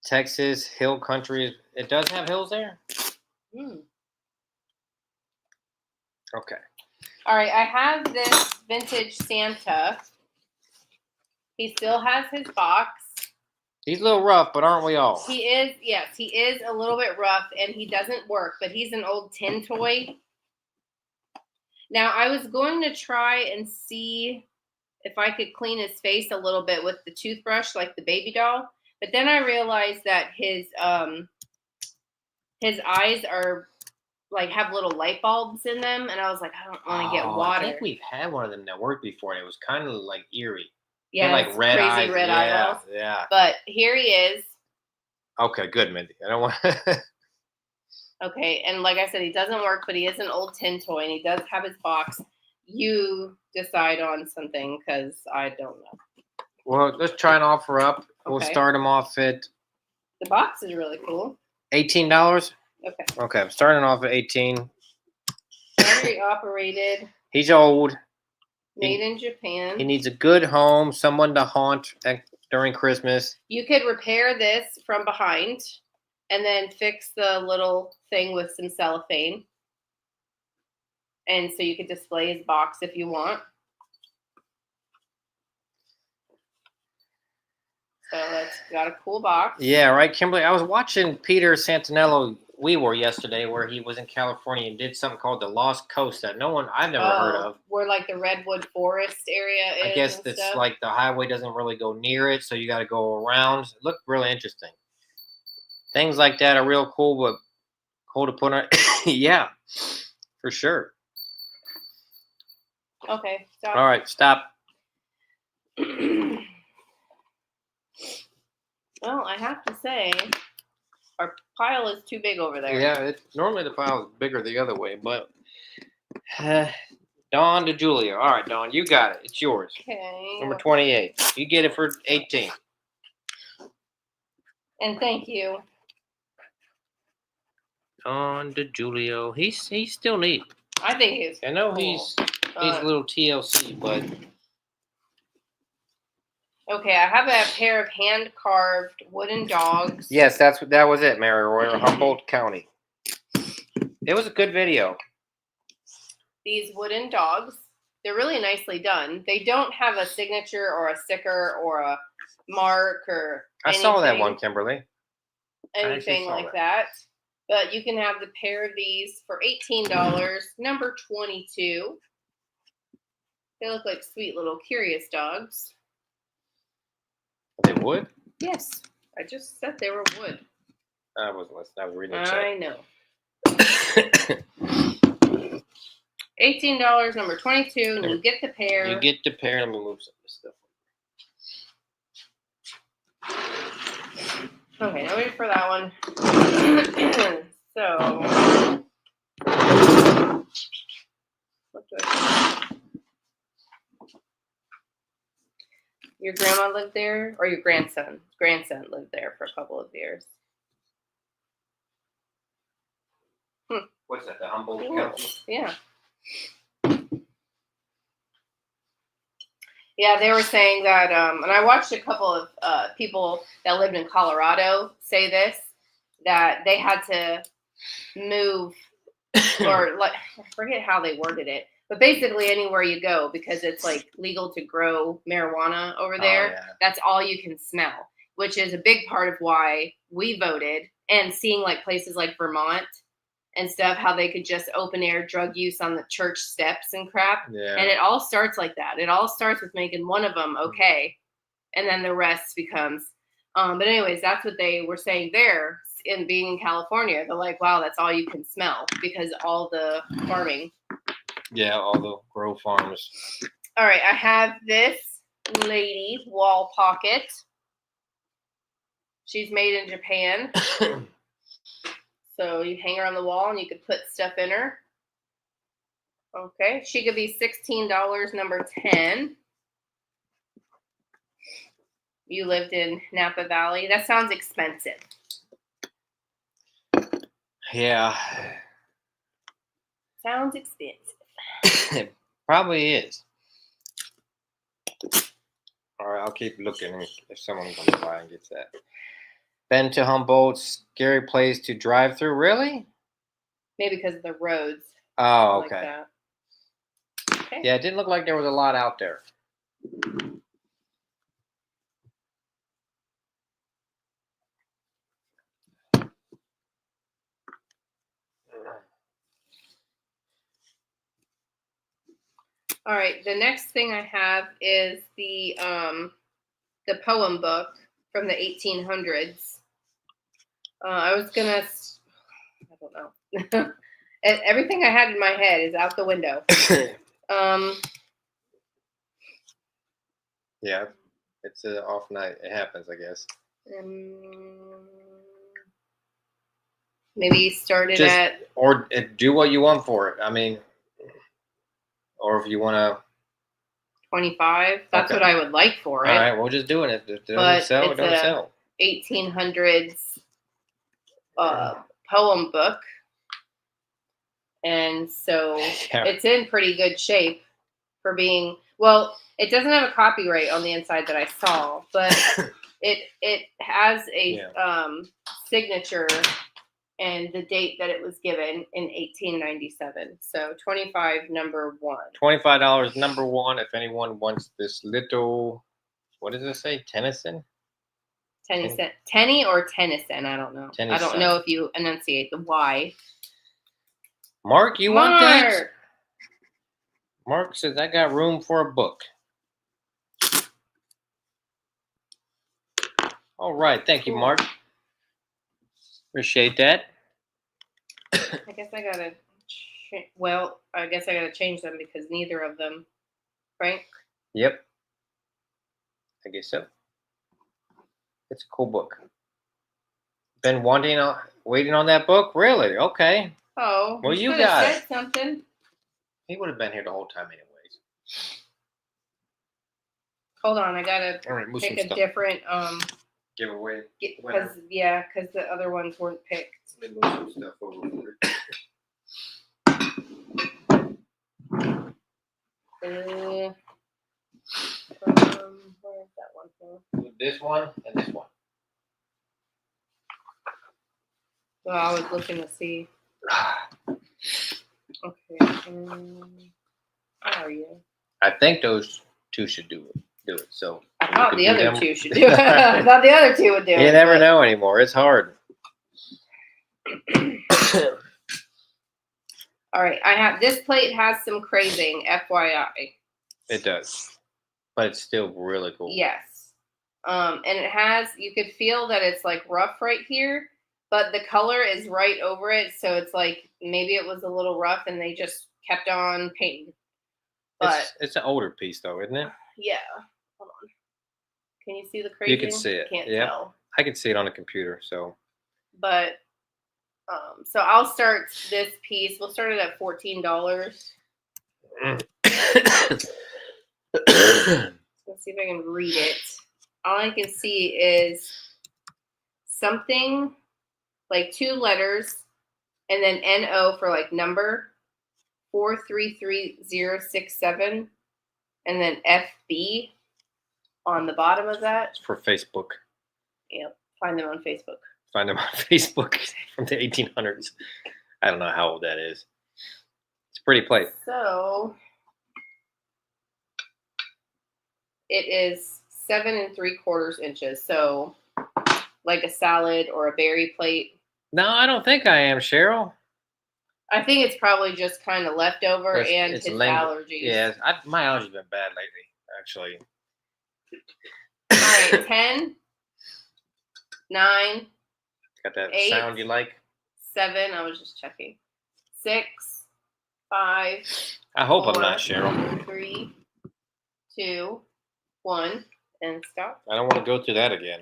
Texas, hill country. It does have hills there? Okay. All right, I have this vintage Santa. He still has his box. He's a little rough, but aren't we all? He is, yes, he is a little bit rough, and he doesn't work, but he's an old tin toy. Now, I was going to try and see if I could clean his face a little bit with the toothbrush, like the baby doll. But then I realized that his eyes are like have little light bulbs in them, and I was like, I don't want to get water. I think we've had one of them that worked before, and it was kind of like eerie. Yeah, like red crazy eyes. red eyeballs. Yeah. But here he is. Okay, good, Mindy. I don't want. Okay, and like I said, he doesn't work, but he is an old tin toy, and he does have his box. You decide on something, because I don't know. Well, let's try and offer up. Okay. We'll start him off at. The box is really cool. $18. Okay. Okay, I'm starting off at 18. Battery operated. He's old. Made in Japan. He needs a good home, someone to haunt during Christmas. You could repair this from behind and then fix the little thing with some cellophane. And so you could display his box if you want. So that's got a cool box. Yeah, right, Kimberly. I was watching Peter Santinello yesterday, where he was in California and did something called the Lost Coast that I've never heard of. Where like the redwood forest area is. I guess it's like the highway doesn't really go near it, so you got to go around. It looked really interesting. Things like that are real cool, but cool to put on. Yeah, for sure. Okay, stop. All right, stop. Well, I have to say, our pile is too big over there. Yeah, normally the pile is bigger the other way, but Dawn to Julia. All right, Dawn, you got it. It's yours. Okay. Number 28. You get it for 18. And thank you. Dawn to Julio. He's still neat. I think he's. I know cool. he's a little TLC, but. Okay, I have a pair of hand-carved wooden dogs. Yes, that was it, Mary Roy, Humboldt County. It was a good video. These wooden dogs, they're really nicely done. They don't have a signature or a sticker or a mark or anything. I saw that one, Kimberly. Anything like that. But you can have the pair of these for $18. Number 22. They look like sweet little curious dogs. Are they wood? Yes. I just said they were wood. I wasn't listening. I was reading the chat. I know. $18, number 22, and you get the pair. You get the pair. Let me move some of this stuff. Okay, now wait for that one. So, what do I do? Your grandma lived there, or your grandson? Grandson lived there for a couple of years. What's that? The Humboldt Cool. Council? Yeah. Yeah, they were saying that, and I watched a couple of people that lived in Colorado say this, that they had to move, or like, I forget how they worded it, but basically anywhere you go, because it's like legal to grow marijuana over there, yeah. that's all you can smell, which is a big part of why we voted, and seeing like places like Vermont and stuff, how they could just open air drug use on the church steps and crap. Yeah. And it all starts like that. It all starts with making one of them okay, and then the rest becomes. But anyways, that's what they were saying there. In being in California, they're like, wow, that's all you can smell because all the farming. Yeah, all the grow farms. All right, I have this lady wall pocket. She's made in Japan. So you hang her on the wall and you could put stuff in her. Okay, she could be $16, number 10. You lived in Napa Valley. That sounds expensive. Yeah. Sounds expensive. It probably is. All right, I'll keep looking if someone comes by and gets that. Been to Humboldt, scary place to drive through. Really? Maybe because of the roads. Oh, Like okay. that. Okay. Yeah, it didn't look like there was a lot out there. All right. The next thing I have is the poem book from the 1800s. I was gonna. I don't know. Everything I had in my head is out the window. Yeah, it's an off night. It happens, I guess. Maybe start it at. Or do what you want for it. I mean, or if you want to. 25. That's Okay. what I would like for it. All right, we'll just do it. If it doesn't But sell, it it's don't a sell. 1800s poem book. And so Yeah. it's in pretty good shape for being, well, it doesn't have a copyright on the inside that I saw, but it has a signature and the date that it was given in 1897. So 25, number 1. $25, number 1. If anyone wants this little, what does it say? Tennyson? Tenny or Tennyson? I don't know. Tennyson. I don't know if you enunciate the Y. Mark, you want that? Mark says, I got room for a book. All right. Thank you, Mark. Appreciate that. I guess I got to, I guess I got to change them because neither of them, right? Yep. I guess so. It's a cool book. Been waiting on that book? Really? Okay. Oh, well, you could got have said something. He would have been here the whole time anyways. Hold on, I gotta pick a different giveaway. Because the other ones weren't picked. Let me move some stuff over here. Where's that one from? This one and this one. Well, I was looking to see. Okay. How are you? I think those two should do it. So I thought the other two should do it. I thought the other two would do it. You never know anymore. It's hard. All right. This plate has some crazing, FYI. It does. But it's still really cool. Yes. And it has, you could feel that it's like rough right here, but the color is right over it, so it's like maybe it was a little rough and they just kept on painting. But it's an older piece though, isn't it? yeah, hold on. Can you see the crazy? You can see it. Can't Yep. tell. I can see it on the computer. So. But so I'll start this piece. We'll start it at $14. Let's see if I can read it. All I can see is something like 2 letters and then NO for like number 433067 and then FB on the bottom of that. It's for Facebook. Yep. Find them on Facebook. Find them on Facebook from the 1800s. I don't know how old that is. It's a pretty plate. So it is 7 3/4 inches. So like a salad or a berry plate. No, I don't think I am, Cheryl. I think it's probably just kind of leftover and his allergies. Yeah, my allergies have been bad lately, actually. All right, 10, 9, Got that 8, sound you like? 7. I was just checking. 6, 5. I hope 4, I'm not, Cheryl. 3, 2, 1, and stop. I don't want to go through that again.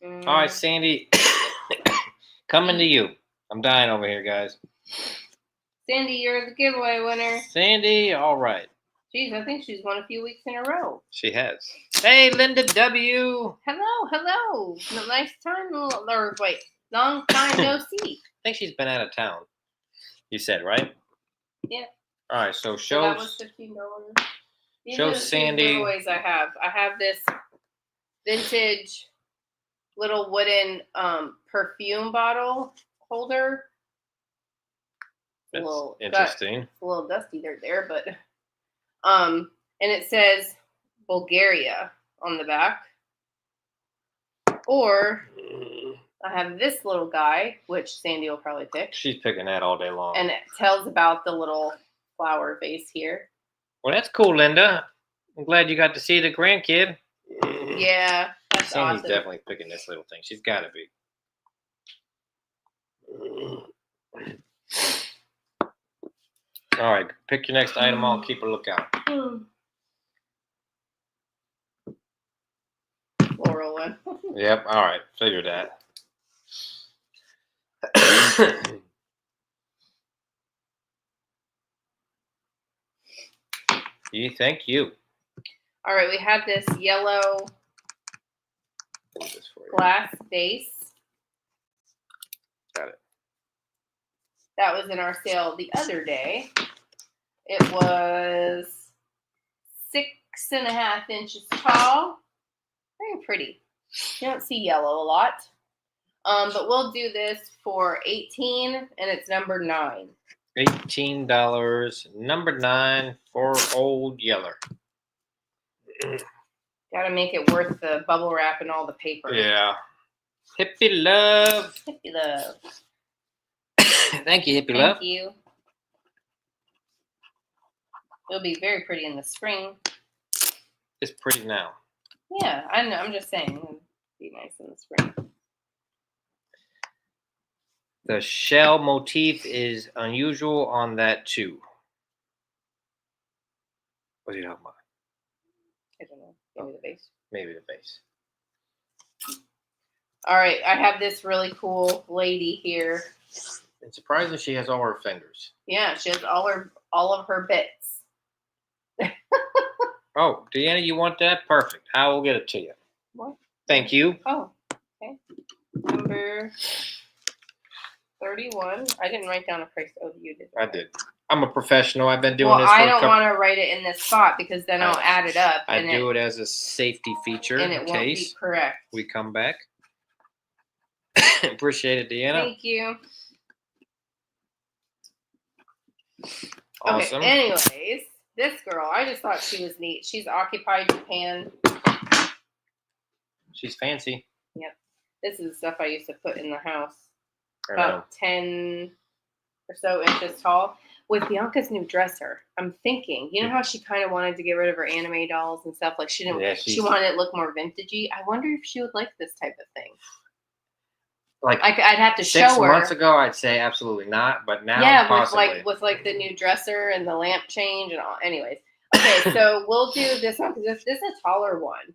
All right, Sandy, coming to you. I'm dying over here, guys. Sandy, you're the giveaway winner. Sandy, all right. Jeez, I think she's won a few weeks in a row. She has. Hey, Linda W. Hello. Nice time, or wait, long time no see. I think she's been out of town. You said, right? Yeah. All right, so So that was $15. These show are the 2 Sandy. giveaways I have. I have this vintage little wooden perfume bottle holder. That's Well, interesting. It's a little dusty there, but and it says Bulgaria on the back. Or I have this little guy, which Sandy will probably pick. She's picking that all day long. And it tells about the little flower vase here. Well, that's cool, Linda. I'm glad you got to see the grandkid. Yeah, that's Sandy's awesome. definitely picking this little thing. She's got to be. All right, pick your next item. I'll keep a lookout. Floral one. Yep, all right. Figure that. Thank you. All right, we have this yellow glass vase. Got it. That was in our sale the other day. It was 6.5 inches tall. Very pretty. You don't see yellow a lot. But we'll do this for $18, and it's number 9. $18, number 9 for Old Yeller. Got to make it worth the bubble wrap and all the paper. Yeah. Hippie love. Hippie love. Thank you, Hippie love. Thank you. It'll be very pretty in the spring. It's pretty now. Yeah, I know. I'm just saying. It'll be nice in the spring. The shell motif is unusual on that too. What are you talking about? I don't know. Maybe the base. Maybe the base. All right, I have this really cool lady here. It's surprising she has all her fingers. Yeah, she has all of her bits. Oh, Deanna, you want that? Perfect. I will get it to you. What? Thank you. Oh, okay. Number 31. I didn't write down a price. Oh, you did. I did. I'm a professional. I've been doing Well, this for I don't want to write it in this spot because then I'll add it up. I do it as a safety feature and it in won't case be correct. we come back. Appreciate it, Deanna. Thank you. Awesome. Okay, anyways, this girl, I just thought she was neat. She's occupied Japan. She's fancy. Yep. This is the stuff I used to put in the house. I know. About 10 or so inches tall. with Bianca's new dresser, I'm thinking, you know how she kind of wanted to get rid of her anime dolls and stuff? Like she didn't. Yeah, she wanted it to look more vintagey. I wonder if she would like this type of thing. Like I'd have to show her. 6 months ago, I'd say absolutely not, but now yeah, possibly. with the new dresser and the lamp change and all. Anyways, okay, so we'll do this one because this is a taller one.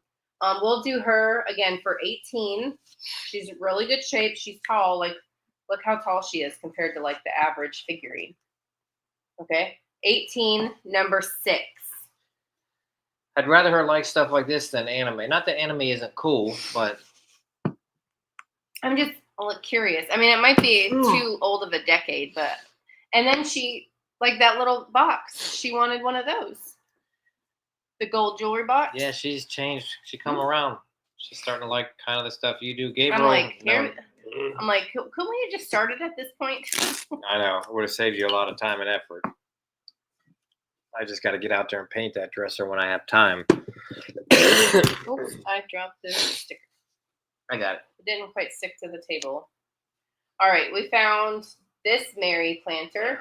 We'll do her again for 18. She's in really good shape. She's tall. Like, look how tall she is compared to like the average figurine. Okay, 18, number 6. I'd rather her like stuff like this than anime. Not that anime isn't cool, but I'm just curious. I mean, it might be too old of a decade, but and then she like that little box. She wanted one of those. The gold jewelry box. yeah, she's changed. She come around. She's starting to like kind of the stuff you do. Gabriel, I'm like, no. I'm like, couldn't we have just started at this point? I know. It would have saved you a lot of time and effort. I just got to get out there and paint that dresser when I have time. Oops, I dropped the sticker. I got it. It didn't quite stick to the table. All right, we found this Mary planter.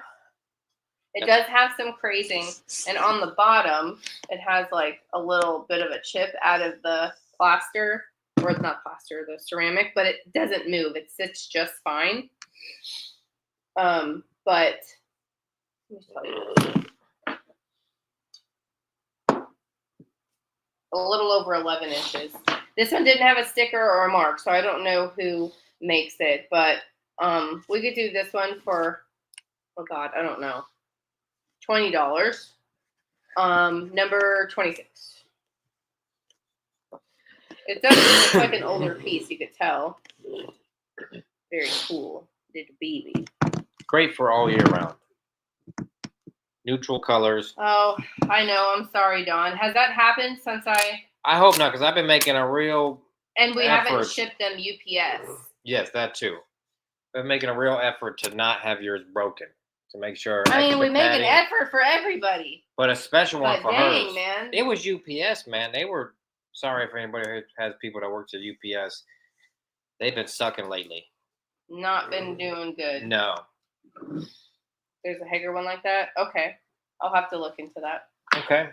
It does have some crazing, and on the bottom, it has like a little bit of a chip out of the plaster, or it's not plaster, the ceramic, but it doesn't move. It sits just fine. But let me tell you. A little over 11 inches. This one didn't have a sticker or a mark, so I don't know who makes it, but we could do this one for, oh God, I don't know, $20. Number 26. It does look like an older piece, you could tell. Very cool. Little baby. Great for all year round. Neutral colors. Oh, I know. I'm sorry, Dawn. Has that happened since I hope not, because I've been making a real and we effort. haven't shipped them UPS. Yes, that too. I've been making a real effort to not have yours broken. To make sure. I mean, we make an effort for everybody. But a special one for dang, hers. Man. It was UPS, man. They were, sorry for anybody who has people that works at UPS. They've been sucking lately. Not been doing good. No. There's a Hager one like that? Okay. I'll have to look into that. Okay.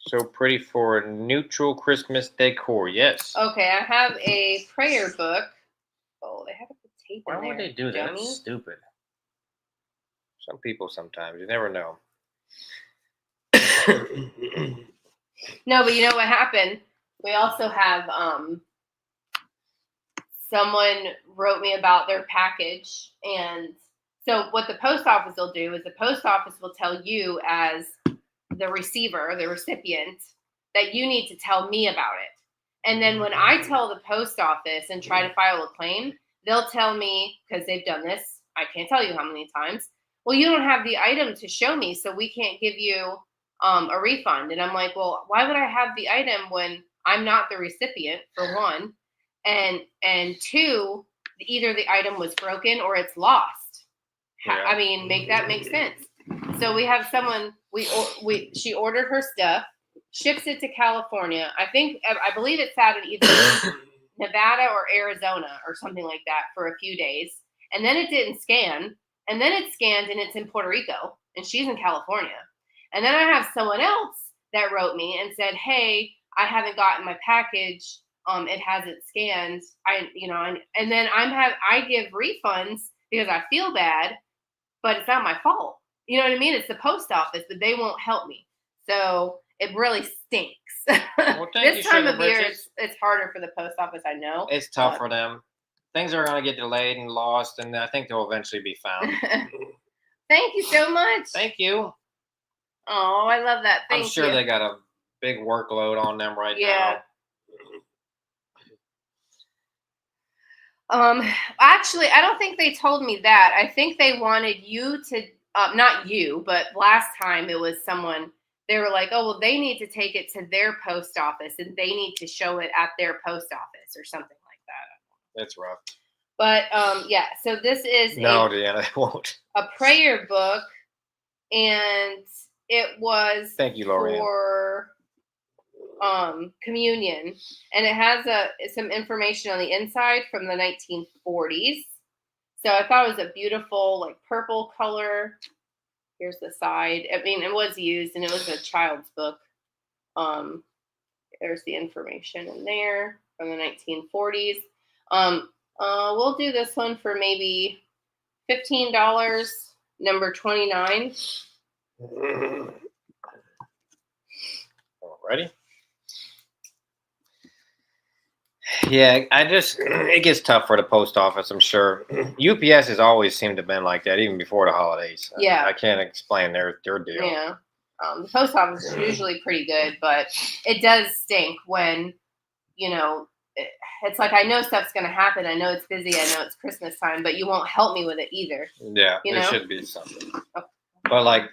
So pretty for a neutral Christmas decor, yes. Okay, I have a prayer book. Oh, they have to put tape in there. Why would they do that? Dummy. That's stupid. Some people sometimes, you never know. No, but you know what happened? We also have someone wrote me about their package, and so what the post office will do is the post office will tell you as the receiver, the recipient, that you need to tell me about it. And then when I tell the post office and try to file a claim, they'll tell me, because they've done this, I can't tell you how many times, well, you don't have the item to show me, so we can't give you a refund. And I'm like, well, why would I have the item when I'm not the recipient, for one, and two, either the item was broken or it's lost. Yeah. I mean, make that make sense. So we have someone, she ordered her stuff, ships it to California. I believe it's out in either Nevada or Arizona or something like that for a few days. And then it didn't scan. And then it scanned and it's in Puerto Rico and she's in California. And then I have someone else that wrote me and said, hey, I haven't gotten my package. It hasn't scanned. And then I give refunds because I feel bad, but it's not my fault. You know what I mean? It's the post office, but they won't help me. So it really stinks. Well, this time of year, it's harder for the post office, I know. It's tough for them. Things are going to get delayed and lost, and I think they'll eventually be found. Thank you so much. Thank you. Oh, I love that. Thank you. I'm sure they got a big workload on them right now. Actually, I don't think they told me that. I think they wanted you to, not you, but last time it was someone, they were like, oh, well, they need to take it to their post office and they need to show it at their post office or something like that. That's rough. But, yeah, so this is no, Deanna, they won't. A prayer book, and it was Thank you, Lorianne. for communion, and it has some information on the inside from the 1940s. So I thought it was a beautiful like purple color. Here's the side. I mean, it was used and it was a child's book. There's the information in there from the 1940s. We'll do this one for maybe $15, number 29. Ready? Yeah, it gets tough for the post office, I'm sure. UPS has always seemed to have been like that, even before the holidays. Yeah. I can't explain their deal. Yeah. The post office is usually pretty good, but it does stink when, it's like I know stuff's going to happen. I know it's busy. I know it's Christmas time, but you won't help me with it either. Yeah, there should be something. Okay. But like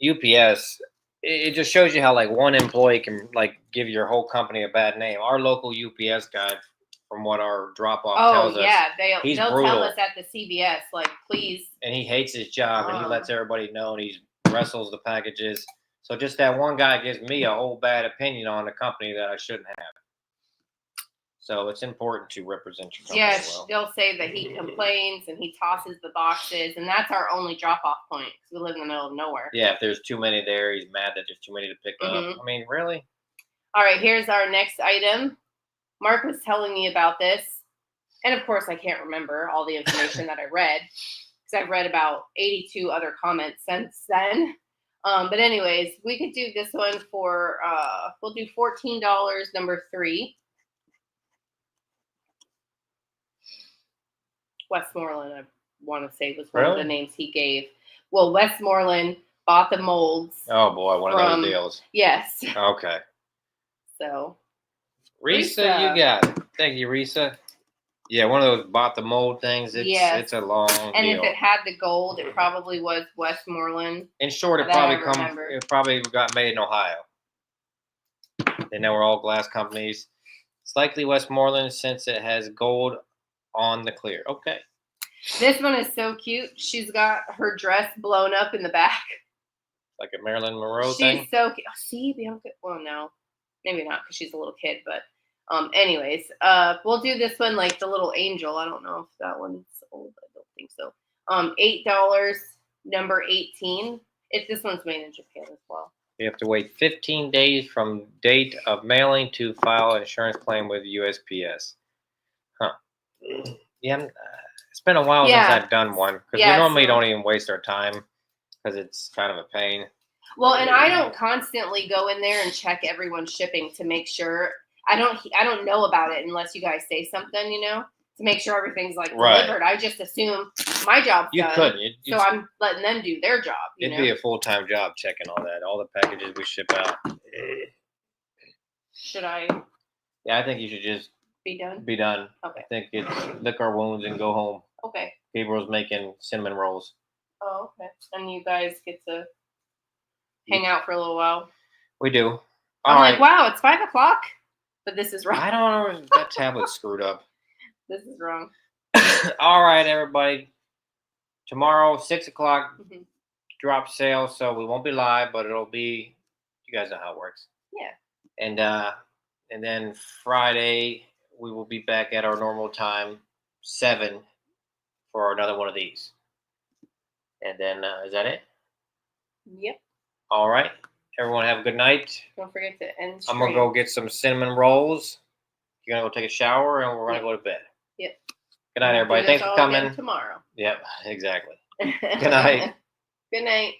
UPS, it just shows you how like one employee can like give your whole company a bad name. Our local UPS guy, from what our drop off tells us, they'll tell us at the CVS like, please. And he hates his job, and he lets everybody know, and he wrestles the packages. So just that one guy gives me a whole bad opinion on the company that I shouldn't have. So it's important to represent your company well. They'll say that he complains and he tosses the boxes, and that's our only drop-off point because we live in the middle of nowhere. Yeah, if there's too many there, he's mad that there's too many to pick up. I mean, really? All right, here's our next item. Mark was telling me about this, and of course I can't remember all the information that I read because I've read about 82 other comments since then. But anyways, we could do this one for, we'll do $14, number 3. Westmoreland, I want to say, was one of the names he gave. Well, Westmoreland bought the molds. Oh boy, one of those deals. Yes. Okay. So. Risa, you got it. Thank you, Risa. Yeah, one of those bought the mold things. It's a long and deal. If it had the gold, it probably was Westmoreland. In short, it probably got made in Ohio. They know we're all glass companies. It's likely Westmoreland since it has gold on the clear. Okay. This one is so cute. She's got her dress blown up in the back. Like a Marilyn Monroe thing? She's so cute. See, Bianca? Well, no. Maybe not because she's a little kid. But anyways, we'll do this one like the little angel. I don't know if that one's old. I don't think so. $8, number 18. This one's made in Japan as well. You have to wait 15 days from date of mailing to file an insurance claim with USPS. Huh. Yeah, it's been a while since I've done one because we normally don't even waste our time because it's kind of a pain. Well, and I don't constantly go in there and check everyone's shipping to make sure. I don't know about it unless you guys say something, to make sure everything's like delivered. I just assume my job's done. Couldn't. So I'm letting them do their job. It'd be a full-time job checking all that, all the packages we ship out. Should I? Yeah, I think you should just be done. Okay. I think it's lick our wounds and go home. Okay. Gabriel's making cinnamon rolls. Oh, okay. And you guys get to hang out for a little while. We do. I'm like, wow, it's 5 o'clock, but this is wrong. I don't know. That tablet's screwed up. This is wrong. All right, everybody. Tomorrow, 6 o'clock, drop sale. So we won't be live, but it'll be. You guys know how it works. Yeah. And then Friday we will be back at our normal time, 7, for another one of these. And then is that it? Yep. All right. Everyone have a good night. Don't forget to end stream. I'm going to go get some cinnamon rolls. You're going to go take a shower, and we're going to go to bed. Yep. Good night, everybody. Thanks for coming. Tomorrow. Yep, exactly. Good night. Good night.